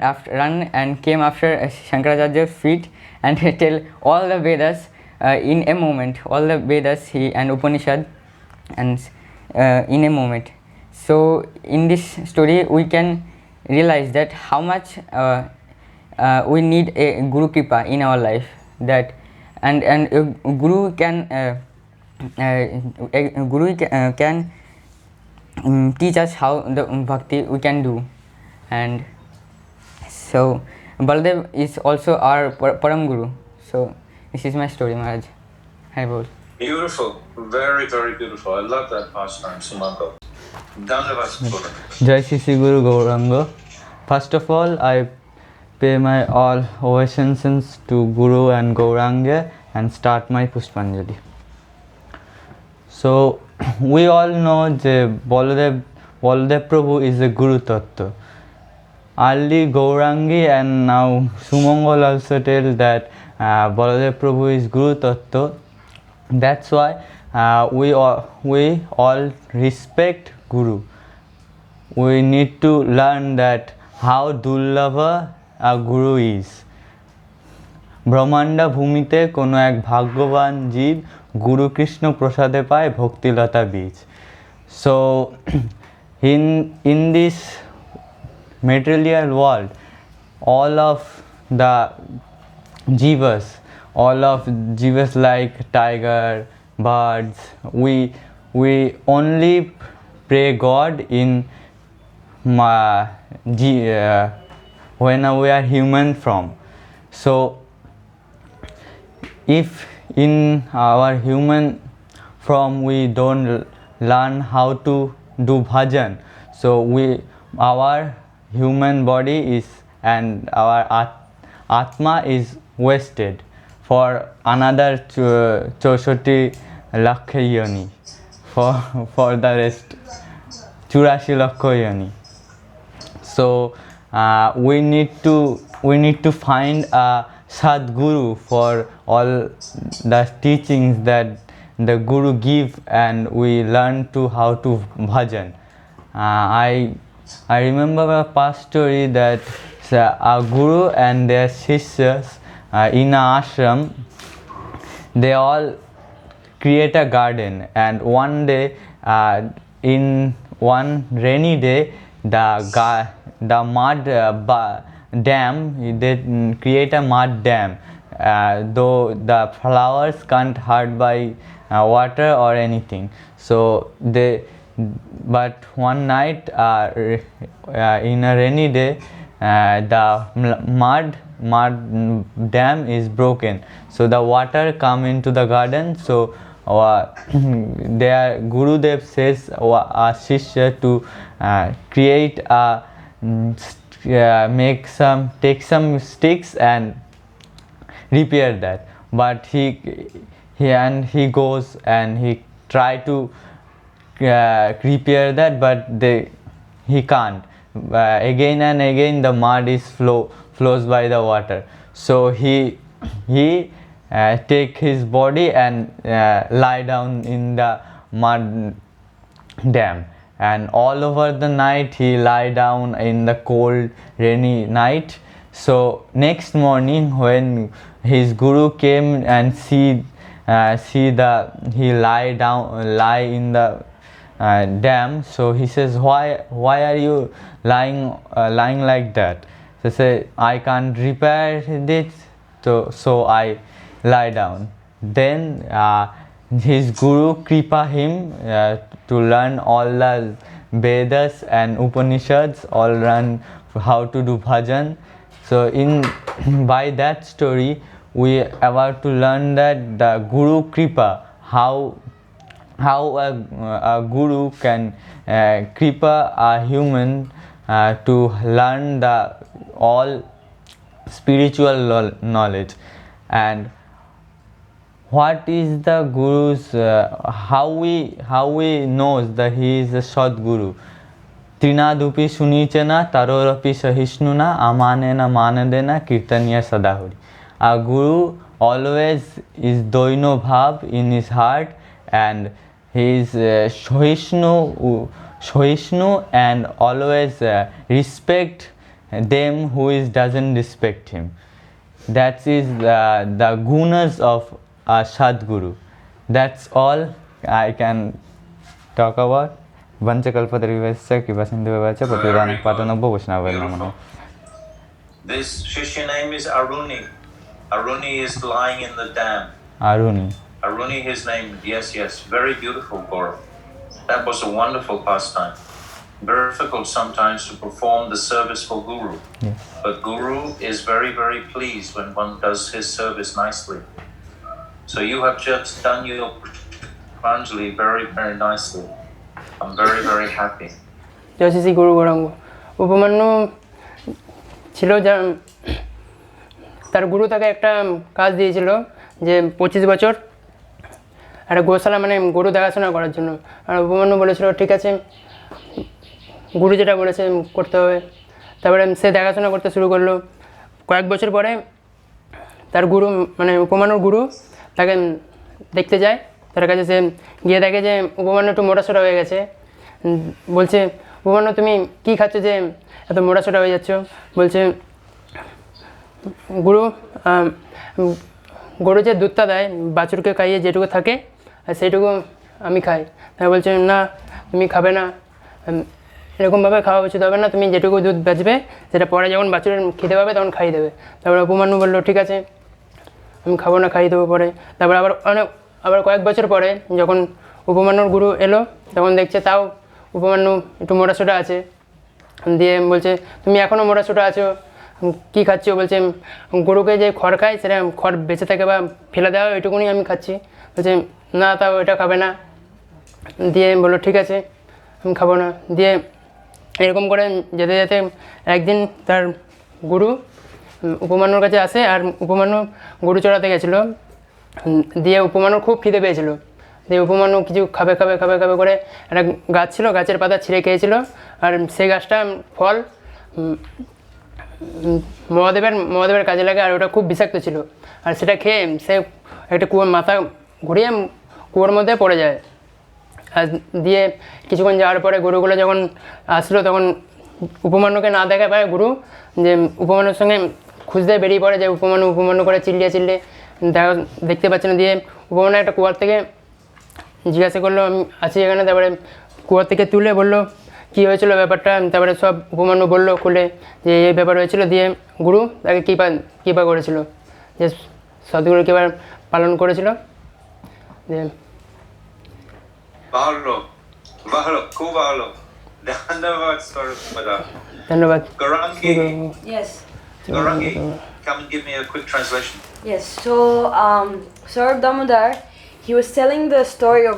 and came after Shankaracharya's feet and tell all the Vedas in a moment, all the Vedas and Upanishad and in a moment. So in this story we can realize that how much we need a Guru Kripa in our life, that and a Guru can teach us how the bhakti we can do. And so Baladev is also our Param Guru. So this is my story, Maharaj. Haribol. Beautiful. Very, very beautiful. I love that pastime, Sumanto. Dandavad Guru. Jai Shri Guru Gauranga. First of all, I pay my all obeisances to Guru and Gauranga and start my Pushpanjali. So we all know that Baladev Prabhu is a Guru Tattva. Early Gaurangi and now Sumangol also tell that Baladev Prabhu is Guru Tattva. That's why we all respect Guru. We need to learn that how দুর্লভা a Guru is. ব্রহ্মাণ্ড ভূমিতে কোনো এক ভাগ্যবান জীব গুরু কৃষ্ণ প্রসাদে পায় ভক্তিলতা বীজ. So in this material world, all of the jivas like tiger, birds, we only pray God in when we are human form. So if in our human form we don't learn how to do bhajan, so our human body is and our atma is wasted for another 64 lakh yoni, for the rest 84 lakh yoni. So we need to find a Sadguru for all the teachings that the Guru give, and we learn to how to bhajan. I remember a past story that a Guru and their shishyas in an ashram, they all create a garden, and one day in one rainy day the mud dam, they create a mud dam, though the flowers can't hurt by water or anything. So but one night in a rainy day the mud dam is broken, so the water come into the garden. So their Gurudev says a shishya to create a take some sticks and repair that, but he goes and he try to repair that, but he can't. Again and again the mud is flows by the water, so he take his body and lie down in the mud dam, and all over the night he lie down in the cold rainy night. So next morning when his Guru came and see he lie in the dam, so he says, why are you lying like that? So say, I can't repair this, so I lie down. Then his Guru kripa him to learn all the Vedas and Upanishads, all learn how to do bhajan. So by that story we about to learn that the Guru kripa, how a Guru can kripa a human to learn the all spiritual knowledge. And what is the Guru's how we knows that he is a Sadguru? Trinadupi sunichena tarorapi sahishnuna amanena manadena kirtaniya sadahuri. A Guru always is doino bhav in his heart, and he is shohishnu and always respect them who doesn't respect him. That is the gunas of a Sadguru. That's all I can talk about. Vanchakalpatarivasya kipasindhuvavacha patidanam patanabho vaishnava. This shishya name is Aruni. Aruni is lying in the dam. Aruni, his name. Yes, very beautiful, Gaurav. That was a wonderful pastime. Very difficult sometimes to perform the service for Guru. Yes. But Guru is very, very pleased when one does his service nicely. So you have just done your Pranjali very, very nicely. I'm very, very happy. জয় শ্রী গুরু গৌরাঙ্গ। উপমান্য ছিল যা তার গুরু তাকে একটা কাজ দিয়েছিল যে 25 বছর একটা গোশালা মানে গরু দেখাশোনা করার জন্য। আর উপমান্য বলেছিল ঠিক আছে, গুরু যেটা বলেছে করতে হবে। তারপরে সে দেখাশোনা করতে শুরু করলো। কয়েক বছর পরে তার গুরু মানে উপমান্যর গুরু তাকে দেখতে যায়, তার কাছে সে গিয়ে দেখে যে উপমান্য একটু মোটাসোটা হয়ে গেছে। বলছে, উপমান্য তুমি কী খাচ্ছ যে এত মোটাসোটা হয়ে যাচ্ছ? বলছে, গুরু, গরু যে দুধটা দেয় বাছুরকে খাইয়ে যেটুকু থাকে আর সেইটুকু আমি খাই। তাই বলছে, না তুমি খাবে না, এরকমভাবে খাওয়া উচিত হবে না, তুমি যেটুকু দুধ বেচবে সেটা পরে যখন বাছুরের খেতে পাবে তখন খাইয়ে দেবে। তারপরে উপমান্য বললো, ঠিক আছে আমি খাবো না, খাইয়ে দেবো পরে। তারপর আবার কয়েক বছর পরে যখন উপমান্যর গুরু এলো তখন দেখছে তাও উপমান্য একটু মোটাসোটা আছে। দিয়ে বলছে, তুমি এখনও মোটাসোটা আছো, কী খাচ্ছ? বলছে, গরুকে যে খড় খায় সেটা খড় বেঁচে থাকে বা ফেলে দেওয়া ওইটুকুনি আমি খাচ্ছি। বলছে, না তাও এটা খাবে না। দিয়ে বললো, ঠিক আছে আমি খাবো না। দিয়ে এরকম করে যেতে যেতে একদিন তার গুরু উপমান্যর কাছে আসে, আর উপমান্য গরু চড়াতে গেছিলো। দিয়ে উপমান্যর খুব খিদে পেয়েছিল। দিয়ে উপমান্য কিছু খাবে খাবে খাবে খাবে করে একটা গাছ ছিল, গাছের পাতা ছিঁড়ে খেয়েছিল। আর সেই গাছটা ফল মহাদেবের কাজে লাগে, আর ওটা খুব বিষাক্ত ছিল। আর সেটা খেয়ে সে একটা কুয়োর মাথা ঘুরিয়ে কুয়োর মধ্যে পড়ে যায়। আর দিয়ে কিছুক্ষণ যাওয়ার পরে গরুগুলো যখন আসলো তখন উপমান্যকে না দেখা পায় গুরু, যে উপমান্যর সঙ্গে খুঁজতে বেরিয়ে পড়ে, যে উপমান্য করে চিল্লিয়ে দেখতে পাচ্ছে না। দিয়ে উপমান্য একটা কুয়ার থেকে জিজ্ঞাসা করলো, আমি আছি এখানে। তারপরে কুয়ার থেকে তুলে বললো কী হয়েছিল ব্যাপারটা। তারপরে সব উপমান্য বললো খুলে যে এই ব্যাপার হয়েছিল। দিয়ে গুরু তাকে কৃপা করেছিল, যে সদ্গুরু কৃপা পালন করেছিল। দিয়ে ভালো, খুব ভালো, ধন্যবাদ স্বরূপদা। ধন্যবাদ। Garangi, Yes. Garangi, come and give me a quick translation. Yes, so Sir Damodar, he was telling the story of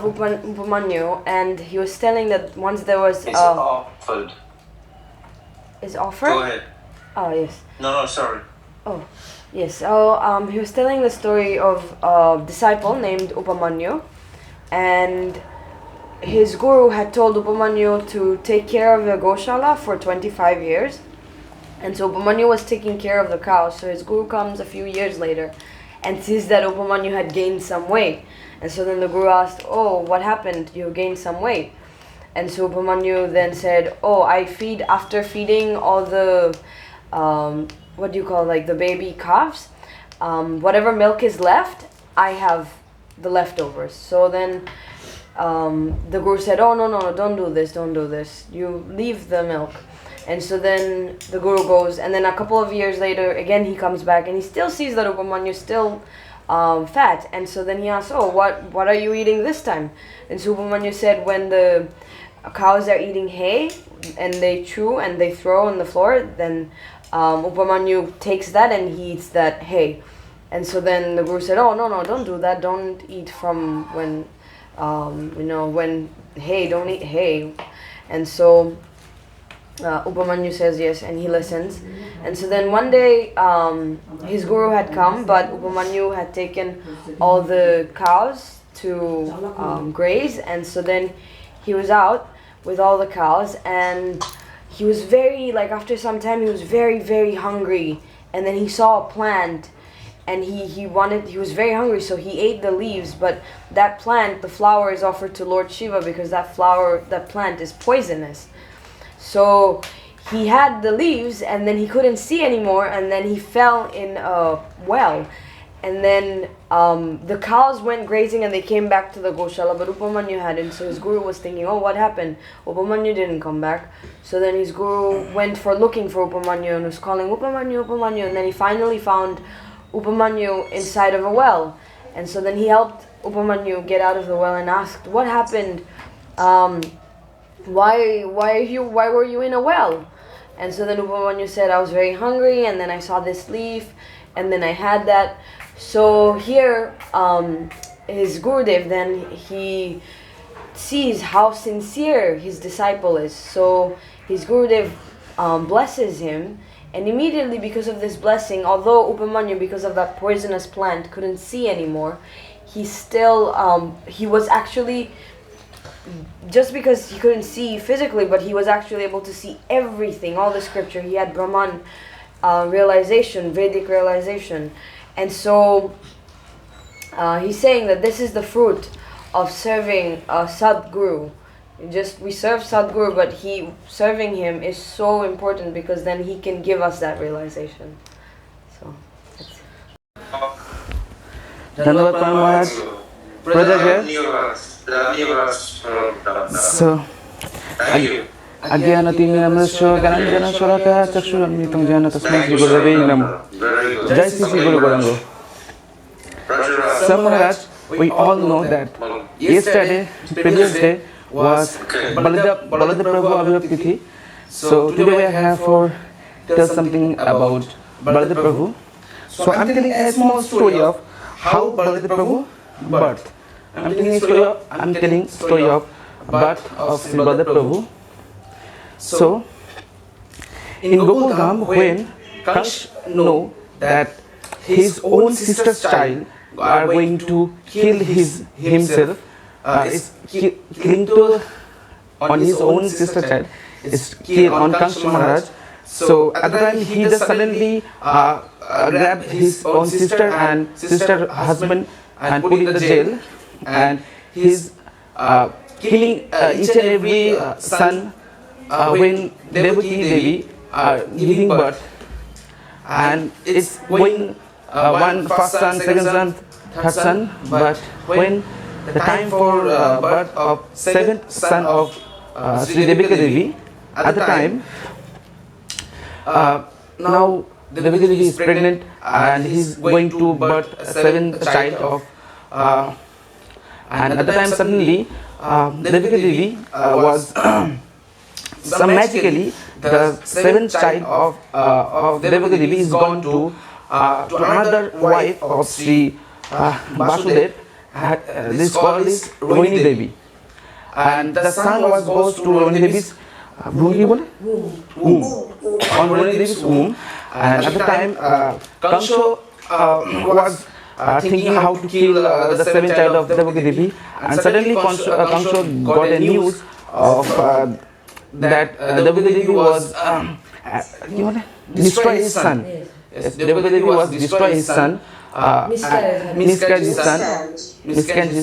Upamanyu, and he was telling that once there was It's offered. is offered. Go ahead. Oh yes. No, sorry. Oh yes. So he was telling the story of a disciple named Upamanyu, and his guru had told Upamanyu to take care of the Goshala for 25 years. And so Upamanyu was taking care of the cows. So his guru comes a few years later and sees that Upamanyu had gained some weight. And so then the guru asked, oh, what happened? You gained some weight. And so Upamanyu then said, oh, after feeding all the, what do you call, like the baby calves, whatever milk is left, I have the leftovers. So then the guru said, oh, no, don't do this. You leave the milk. And so then the guru goes, and then a couple of years later, again he comes back, and he still sees that Upamanyu is still fat. And so then he asks, oh, what are you eating this time? And so Upamanyu said, when the cows are eating hay, and they chew and they throw on the floor, then Upamanyu takes that and he eats that hay. And so then the guru said, oh, no, don't do that. Don't eat from when hay, don't eat hay. And so Upamanyu says yes, and he listens. And so then one day his guru had come, but Upamanyu had taken all the cows to graze. And so then he was out with all the cows, and he was after some time he was very, very hungry. And then he saw a plant, and he was very hungry, so he ate the leaves. But that plant, the flower, is offered to Lord Shiva because that plant is poisonous. So he had the leaves, and then he couldn't see anymore, and then he fell in a well. And then the cows went grazing and they came back to the Goshala, but Upamanyu hadn't. So his guru was thinking, oh, what happened? Upamanyu didn't come back. So then his guru went for looking for Upamanyu and was calling Upamanyu, and then he finally found Upamanyu inside of a well. And so then he helped Upamanyu get out of the well and asked, what happened? Why were you in a well? And so then Upamanyu said, I was very hungry, and then I saw this leaf, and then I had that. So here, his Gurudev, then he sees how sincere his disciple is. So his Gurudev blesses him, and immediately because of this blessing, although Upamanyu, because of that poisonous plant, couldn't see anymore, he still, he was actually, just because he couldn't see physically, but he was actually able to see everything, all the scripture. He had Brahman realization, Vedic realization. And so he's saying that this is the fruit of serving Sadguru. We serve Sadguru, but serving him is so important because then he can give us that realization. So that's धन्यवाद पान महाराज So अज्ञानतिमिरमस्य ज्ञानाञ्जनशलाकया चक्षुरुन्मिलितं येन तस्मै श्रीगुरवे नमः जय श्री गुरु Gaurang So Maharaj, we all know that yesterday, previous day was Baladev Prabhu Abhirup Tithi. So today we are here for tell something about Baladev Prabhu. So I'm telling a small story of how Baladev Prabhu birth. I'm telling story of birth of Sri Baladev Prabhu. So in Gokul Dham, when Kash know that his own sister's child are going to kill himself, killing on his own sister child, is killed on Kansh Maharaj. So at the time he just suddenly grabbed his own sister and sister husband and put in the jail, and he's killing each and every son when Devaki Devi are giving birth, and it's going one first son, second son, third son, but when the time for birth of seventh son of Sri Devaki Devi, at the time now Devaki Devi is pregnant and he's going to birth seventh child of and at the time suddenly Devaki Devi was some magically the seventh child of Devaki Devi is gone to another wife of Sri Vasudev. This call is Rohini Devi, and the son goes to Rohini Devi's womb. On Rohini Devi's womb, and at the time Kansho was thinking how to kill the seventh child of Devaki Devi, and suddenly Kansho got a news of that Devaki Devi was destroy his son. Yes, Devaki Devi was destroy his son, miscarried his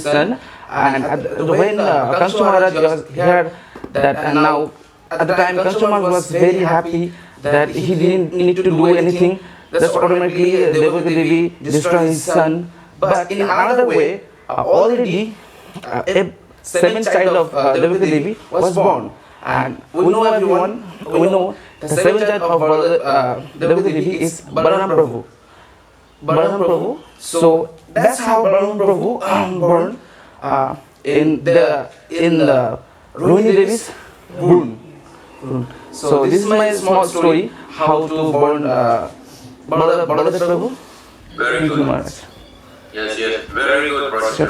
son, and when Kansho Maharaj heard that, and now at the time Kansho Maharaj was very happy that he didn't need to do anything, just automatically Devaki Devi destroyed his son. But in another way, already a seventh child of Devaki Devi was born, and we know the seventh child of Devaki Devi is Balaram Prabhu. So that's how Balaram Prabhu born in the Rohini Devi's womb. So this is my small story how to born Baladev Prabhu. Very good. Maharaj. Yes, very good, brother.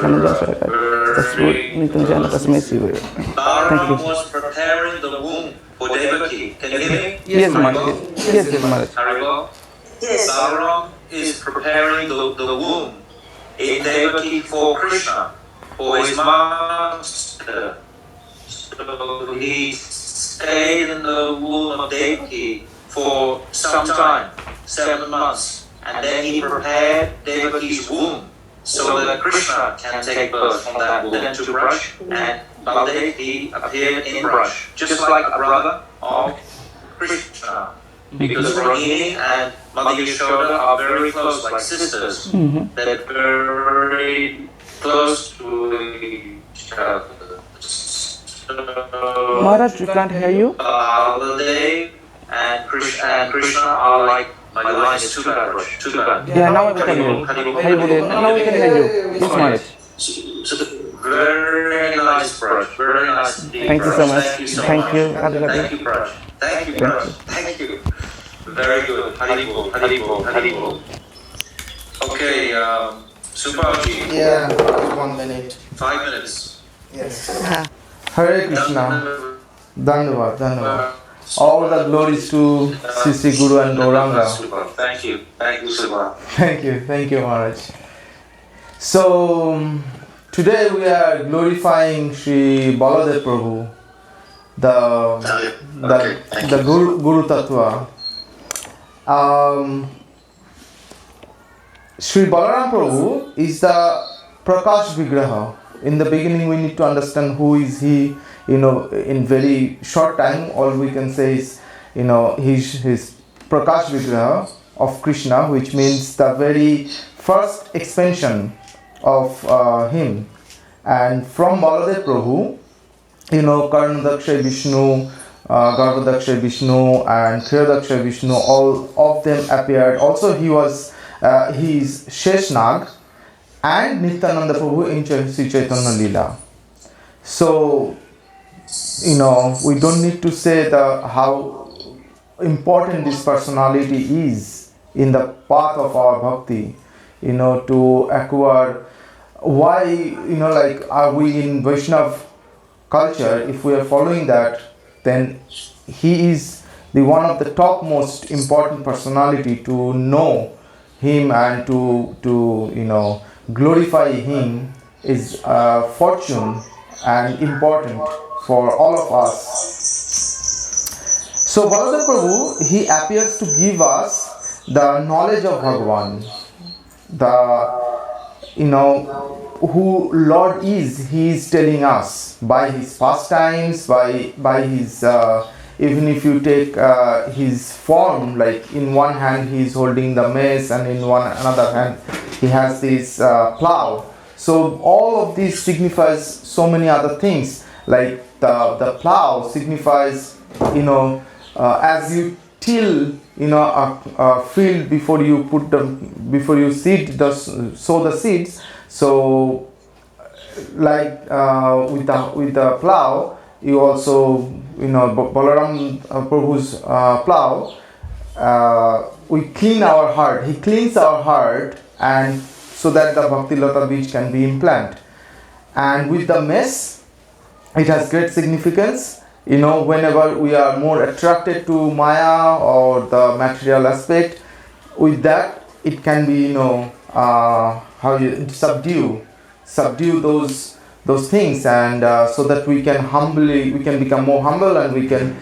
Balaram was preparing the womb for Devaki. Can you hear me? Yes, Maharaj. Yes, Maharaj. Haribo? Yes. Balaram is preparing the womb in Devaki for Krishna, for his master. So he stayed in the womb of Devaki for some time, 7 months, and then he prepared Devaki's womb so that Krishna can take birth from that womb. Then to Brush, and Baladev he appeared in Brush, just like a brother of Krishna, because Rohini and Mother Yashoda are very close, like sisters. They're very close to each other. Maharaj, we can't hear you. Baladev and Krishna are like, my line is too bad, Brush, too bad. Yeah, now we can hear you. Now we can hear you. Yes, Maharaj. Very nice, Brush. Very nice. Thank you so much. Thank you. Thank you, Brush. Thank you, Brush. Thank you. Very good. Haribol, Haribol, Haribol. Okay, Subhaji. Yeah, 1 minute. 5 minutes. Yes. Hare Krishna. Dhanyavad. All the glories to Sri Guru and Gauranga. Thank you, Subha. Thank you, Maharaj. So today we are glorifying Sri Baladev Prabhu, the Guru Tattva. Sri Balaram Prabhu is the Prakash Vigraha. In the beginning, we need to understand who is he. In very short time, all we can say is, his Prakash Vigraha of Krishna, which means the very first expansion of him. And from Baladev Prabhu, Karnadakshay Vishnu, Garbhadakshay Vishnu, and Kriyadakshay Vishnu, all of them appeared. Also, he is Sheshnag and Nityananda Prabhu in Sri Chaitanya Leela. So, we don't need to say how important this personality is in the path of our bhakti, to acquire. Why, are we in Vaishnav culture? If we are following that, then he is the one of the top most important personality. To know him and to glorify him is fortune and important for all of us. So Baladev Prabhu, he appears to give us the knowledge of Bhagavan, who Lord is. He is telling us by his pastimes, by his even if you take his form, like in one hand he is holding the mace and in another hand he has this plow. So all of this signifies so many other things. Like the plow signifies, as you till a field before you sow the seeds. So like with the plow, you also Balaram Prabhu's plow, we clean our heart. He cleans our heart, and so that the Bhakti Lata Bij can be implanted. And with the mace, it has great significance. Whenever we are more attracted to Maya or the material aspect, with that it can be subdue those things, and so that we can become more humble, and we can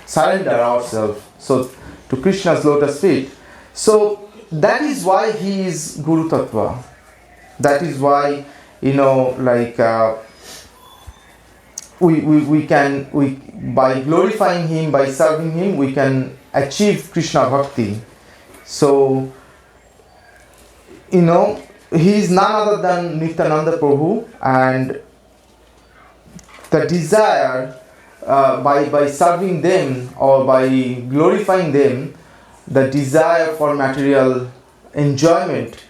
surrender ourselves to Krishna's lotus feet. So that is why he is Guru Tattva. That is why we by glorifying him, by serving him, we can achieve Krishna Bhakti. So he is none other than Nityananda Prabhu, and the desire by serving them or by glorifying them, the desire for material enjoyment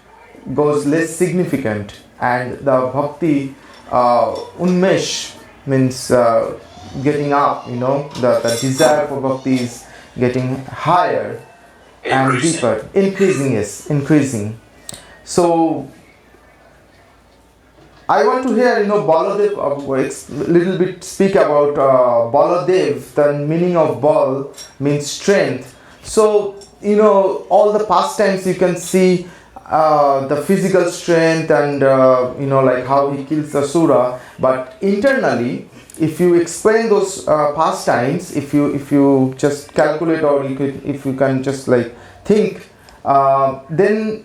goes less significant, and the bhakti unmesh means getting up. The desire for bhakti is getting higher and deeper, increasing. So I want to hear Baladev little bit speak about Baladev. The meaning of Bal means strength. So all the pastimes you can see the physical strength and like how he kills the Asura, but internally, if you explain those pastimes, if you just calculate, or if you can just think, then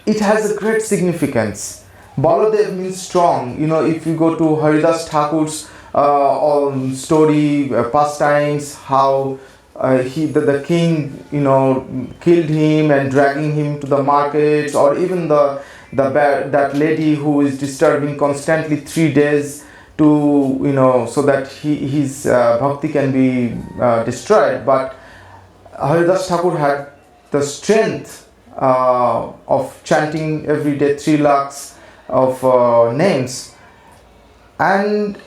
it has a great significance. Baladev means strong. If you go to Haridas Thakur's story, pastimes, how the king killed him and dragging him to the markets, or even that lady who is disturbing constantly 3 days to so that his bhakti can be destroyed. But Haridas Thakur had the strength of chanting every day 3 lakhs of names, and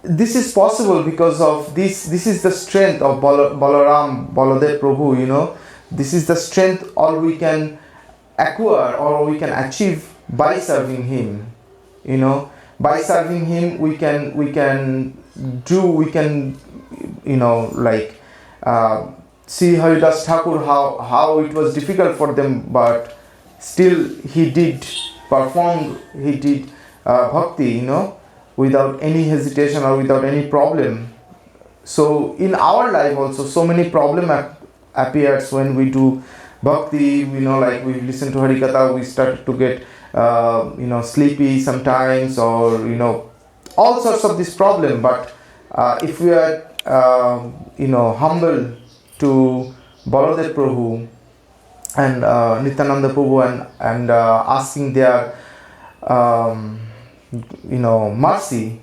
this is possible because of this is the strength of Baladev Prabhu. This is the strength all we can acquire or we can achieve by serving him. By serving him we can see Haridas Thakur, how it was difficult for them, but still he did bhakti, without any hesitation or without any problem. So in our life also, so many problem appears when we do bhakti, like we listen to Harikatha, we started to get sleepy sometimes, or all sorts of this problem. But if we are humble to Baladev Prabhu and Nityananda Prabhu, and asking their mercy,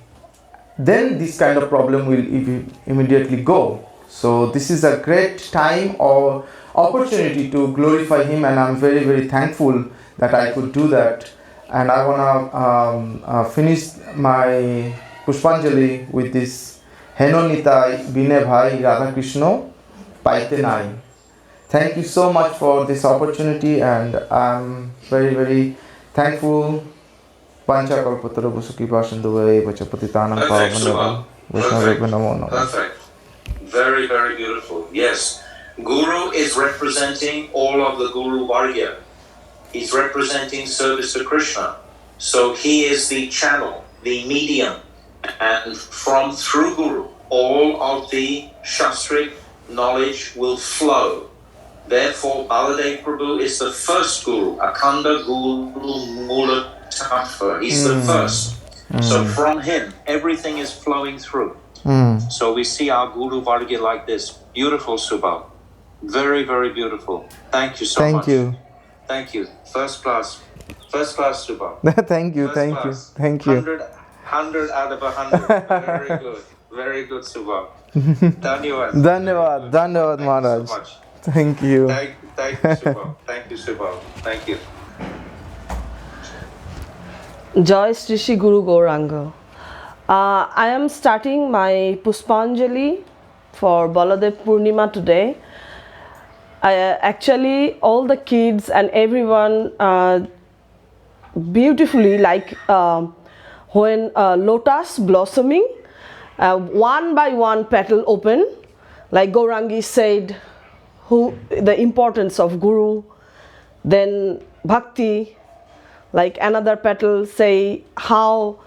then this kind of problem will immediately go. So this is a great time or opportunity to glorify him, and I'm very, very thankful that I could do that. And I want to finish my Pushpanjali with this Heno Nitai Bine Bhai Radha Krishna Paite Nai. Thank you so much for this opportunity, and I'm very, very thankful. Pancha Kalpatara Busuki Pashanduvai Vachapatitanam Pavanam Vaishnava Namo Namo. Perfect. Very, very beautiful. Yes. Guru is representing all of the Guru Varya. He's representing service to Krishna. So he is the channel, the medium. And through Guru, all of the Shastric knowledge will flow. Therefore, Baladev Prabhu is the first Guru. Akhanda Guru Mula Tattva. He's the first. So from him, everything is flowing through. So we see our Guru Varga like this. Beautiful, Subha. Very, very beautiful. Thank you so much. Thank you. Thank you. First class, Subha. Thank you, First thank class. you, thank you. 100 out of 100. Very good. Very good, Subha. Dhanyavad. Dhanyavad, Dhanyavad Maharaj. Thank you so much. Thank you. Thank you, Subha. Thank you, Subha. Thank you. Joy Shri Shri Guru Gauranga. I am starting my Puspanjali for Baladev Purnima today. Actually, all the kids and everyone beautifully, like when lotus blossoming, one by one petal open, like Gaurangi said, the importance of Guru, then Bhakti, like another petal say how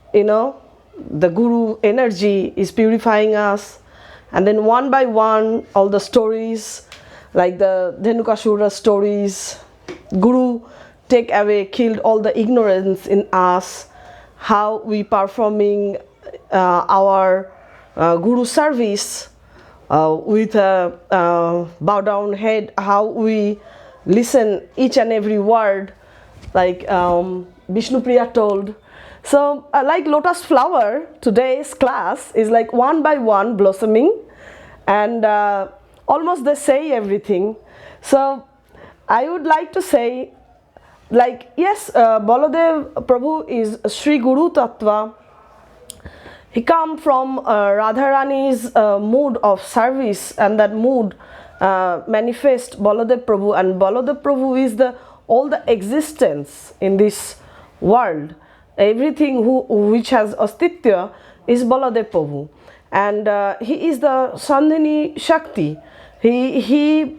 the Guru energy is purifying us, and then one by one all the stories, like the Dhenukasura stories, Guru killed all the ignorance in us, how we performing our Guru service with a bow down head, how we listen each and every word, like Vishnupriya told. So like lotus flower, today's class is like one by one blossoming, and almost they say everything. So I would like to say, like, yes, Baladev Prabhu is Sri Guru Tattva. He come from Radharani's mood of service, and that mood manifest Baladev Prabhu, and Baladev Prabhu is all the existence in this world. Everything which has astitya is Baladev Prabhu, and he is the Sandhini Shakti. He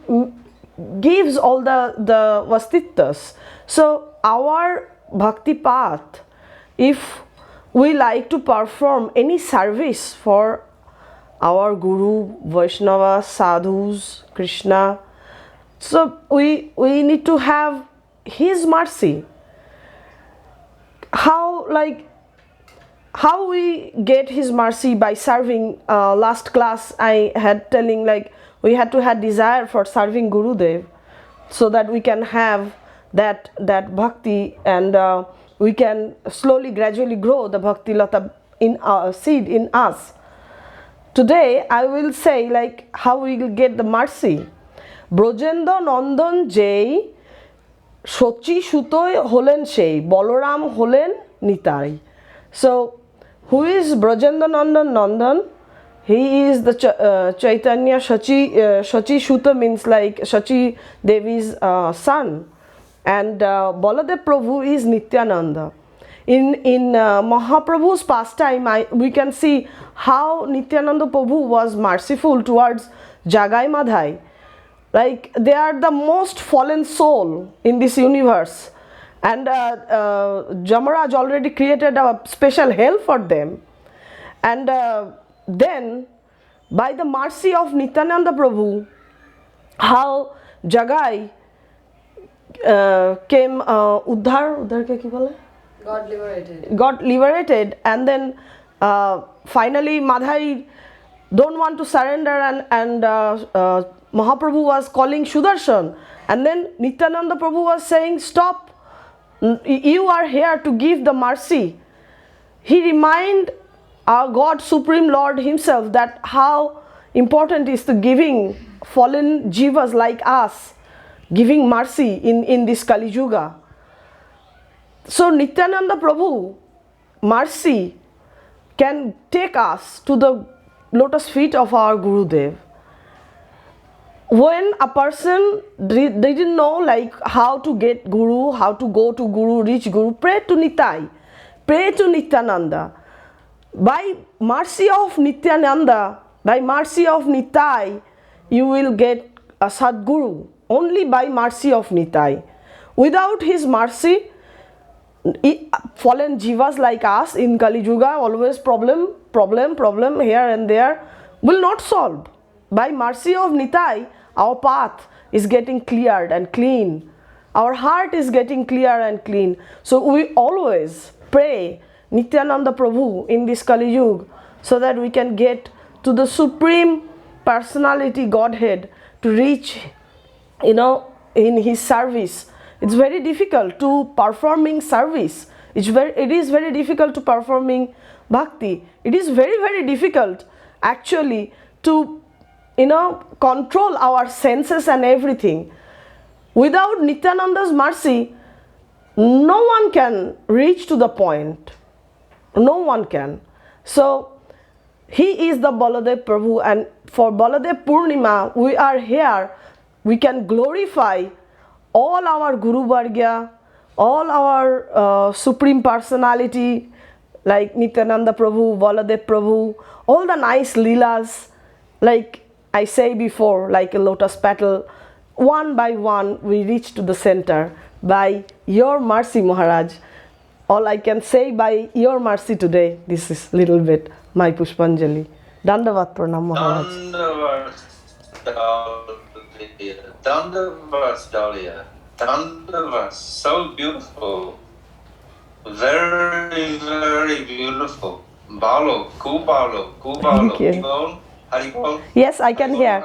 gives all the vastittas. So our bhakti path, if we like to perform any service for our Guru, Vaishnava, Sadhus, Krishna, so we need to have his mercy. How we get his mercy? By serving. Last class I had telling, like, we had to have desire for serving Gurudev, so that we can have that bhakti, and we can slowly, gradually grow the bhakti lata in our seed in us. Today I will say, like, how we will get the mercy. Brojendra Nandan Jai Sochi Shutoy Holen Shei, Balaram Holen Nitai. So, who is Brajendra Nandan? He is the Chaitanya Shachi Shuta, means like Shachi Devi's son. And Baladev Prabhu is Nityananda. In Mahaprabhu's pastime, we can see how Nityananda Prabhu was merciful towards Jagai Madhai. Like, they are the most fallen soul in this universe, and Jamaraj already created a special hell for them. And then by the mercy of Nityananda Prabhu, how Jagai came Uddhar ke ki bole? Got liberated, and then finally Madhai don't want to surrender, and Mahaprabhu was calling Sudarshan, and then Nityananda Prabhu was saying, stop, you are here to give the mercy. He reminded our God Supreme Lord himself that how important is the giving fallen jivas like us, giving mercy in this Kali Yuga. So Nityananda Prabhu, mercy can take us to the lotus feet of our Gurudev. When a person didn't know like how to get Guru, how to go to Guru, reach Guru, pray to Nitai, pray to Nityananda. By mercy of Nityananda, by mercy of Nitai, you will get a Sadguru, only by mercy of Nitai. Without his mercy, fallen jivas like us in Kali Yuga, always problem here and there, will not solve. By mercy of Nitai, our path is getting cleared and clean. Our heart is getting clear and clean. So we always pray Nityananda Prabhu in this Kali Yuga, so that we can get to the Supreme Personality Godhead, to reach, in his service. It's very difficult to performing service. It is very difficult to performing bhakti. It is very, very difficult actually to control our senses and everything. Without Nityananda's mercy, no one can reach to the point. No one can. So he is the Baladev Prabhu, and for Baladev Purnima we are here. We can glorify all our Guru Vargya, all our Supreme Personality like Nityananda Prabhu, Baladev Prabhu, all the nice Leelas, like I say before, like a lotus petal, one by one we reach to the center by your mercy, Maharaj. All I can say, by your mercy today, this is little bit my Pushpanjali. Dandavat Pranam, Maharaj. Dandavas, Dahlia. Dandavas, so beautiful. Very, very beautiful. Balo, Kubalo. Thank you. Haribol. Yes, I can hear.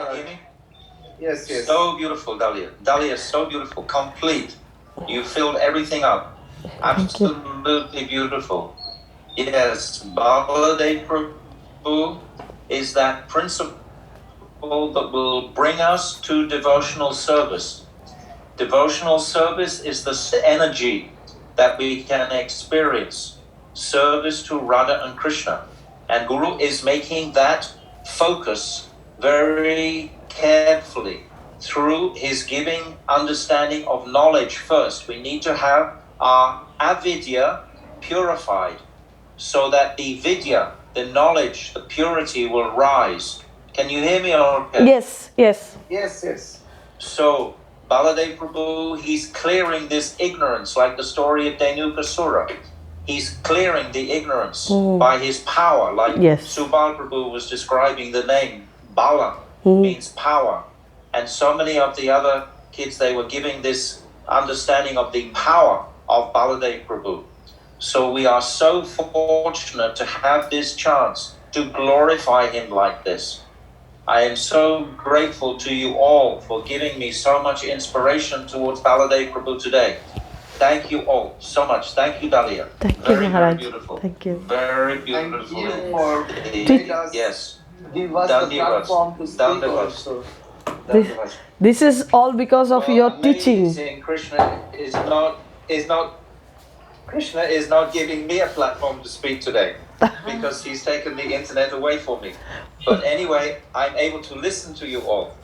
Yes. So beautiful, Dahlia. Dahlia, so beautiful, complete. You filled everything up. Absolutely beautiful. Yes, Baladev Prabhu is that principle that will bring us to devotional service. Devotional service is the energy that we can experience. Service to Radha and Krishna. And Guru is making that focus very carefully through his giving understanding of knowledge first. We need to have our avidya purified so that the vidya, the knowledge, the purity will rise. Can you hear me? Okay? Yes. So Baladev Prabhu, he's clearing this ignorance, like the story of Dhenukasura. He's clearing the ignorance by his power, like Subal Prabhu was describing the name. Bala means power. And so many of the other kids, they were giving this understanding of the power of Baladev Prabhu. So we are so fortunate to have this chance to glorify him like this. I am so grateful to you all for giving me so much inspiration towards Baladev Prabhu today. Thank you all so much. Thank you, Dahlia. Thank you, Maharaj. Very beautiful. Thank you. Very beautiful. Thank you for Yes. give us the platform to speak also. This is all because of your teaching. Krishna is not giving me a platform to speak today because he's taken the internet away from me. But anyway, I'm able to listen to you all,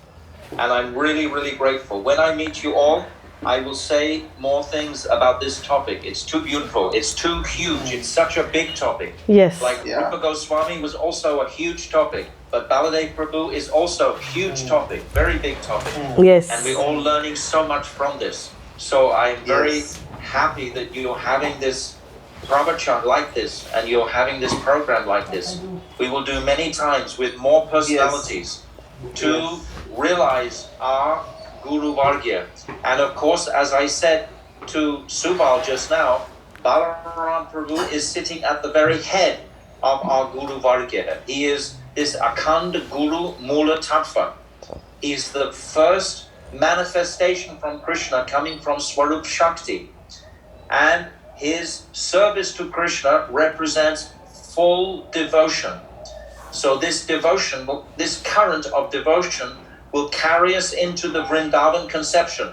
and I'm really, really grateful. When I meet you all, I will say more things about this topic. It's too beautiful. It's too huge. It's such a big topic. Yes. Like Rupa Goswami was also a huge topic, but Baladev Prabhu is also a huge topic, very big topic. Yes. And we're all learning so much from this. So I'm very happy that you're having this pravachan like this, and you're having this program like this. We will do many times with more personalities to realize our Guru Vargya. And of course, as I said to Subal just now, Balaram Prabhu is sitting at the very head of our Guru Vargya. He is this Akhand Guru Mula Tattva. He is the first manifestation from Krishna coming from Swarup Shakti. And his service to Krishna represents full devotion. So this devotion, this current of devotion will carry us into the Vrindavan conception.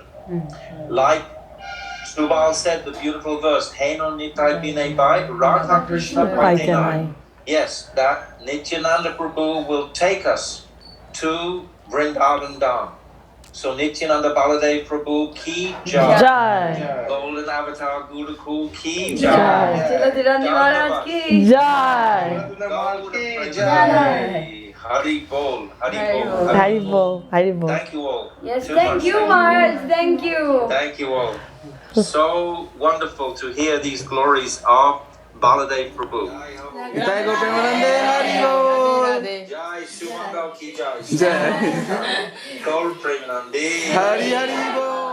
Like Subal said, the beautiful verse, Heno Nitai Binay Bai, Radha Krishna Bhaitanai. Yes, that Nityananda Prabhu will take us to Vrindavan Dham. So Nityananda Baladev Prabhu ki jai. Jai. Golden Avatar Gurukul ki Jai. jai. Jai. Hari Bol, Hari Bol, Haribol, Haribol. Thank you all. Yes, Too thank much. you, Maharaj. Thank you. Thank you all. So wonderful to hear these glories of Baladev Prabhu. Jai Gaur Premanande, Hari Bol. Jai Shumakal ki jai. Jai. Gaur Premanande. Hari Hari Bol.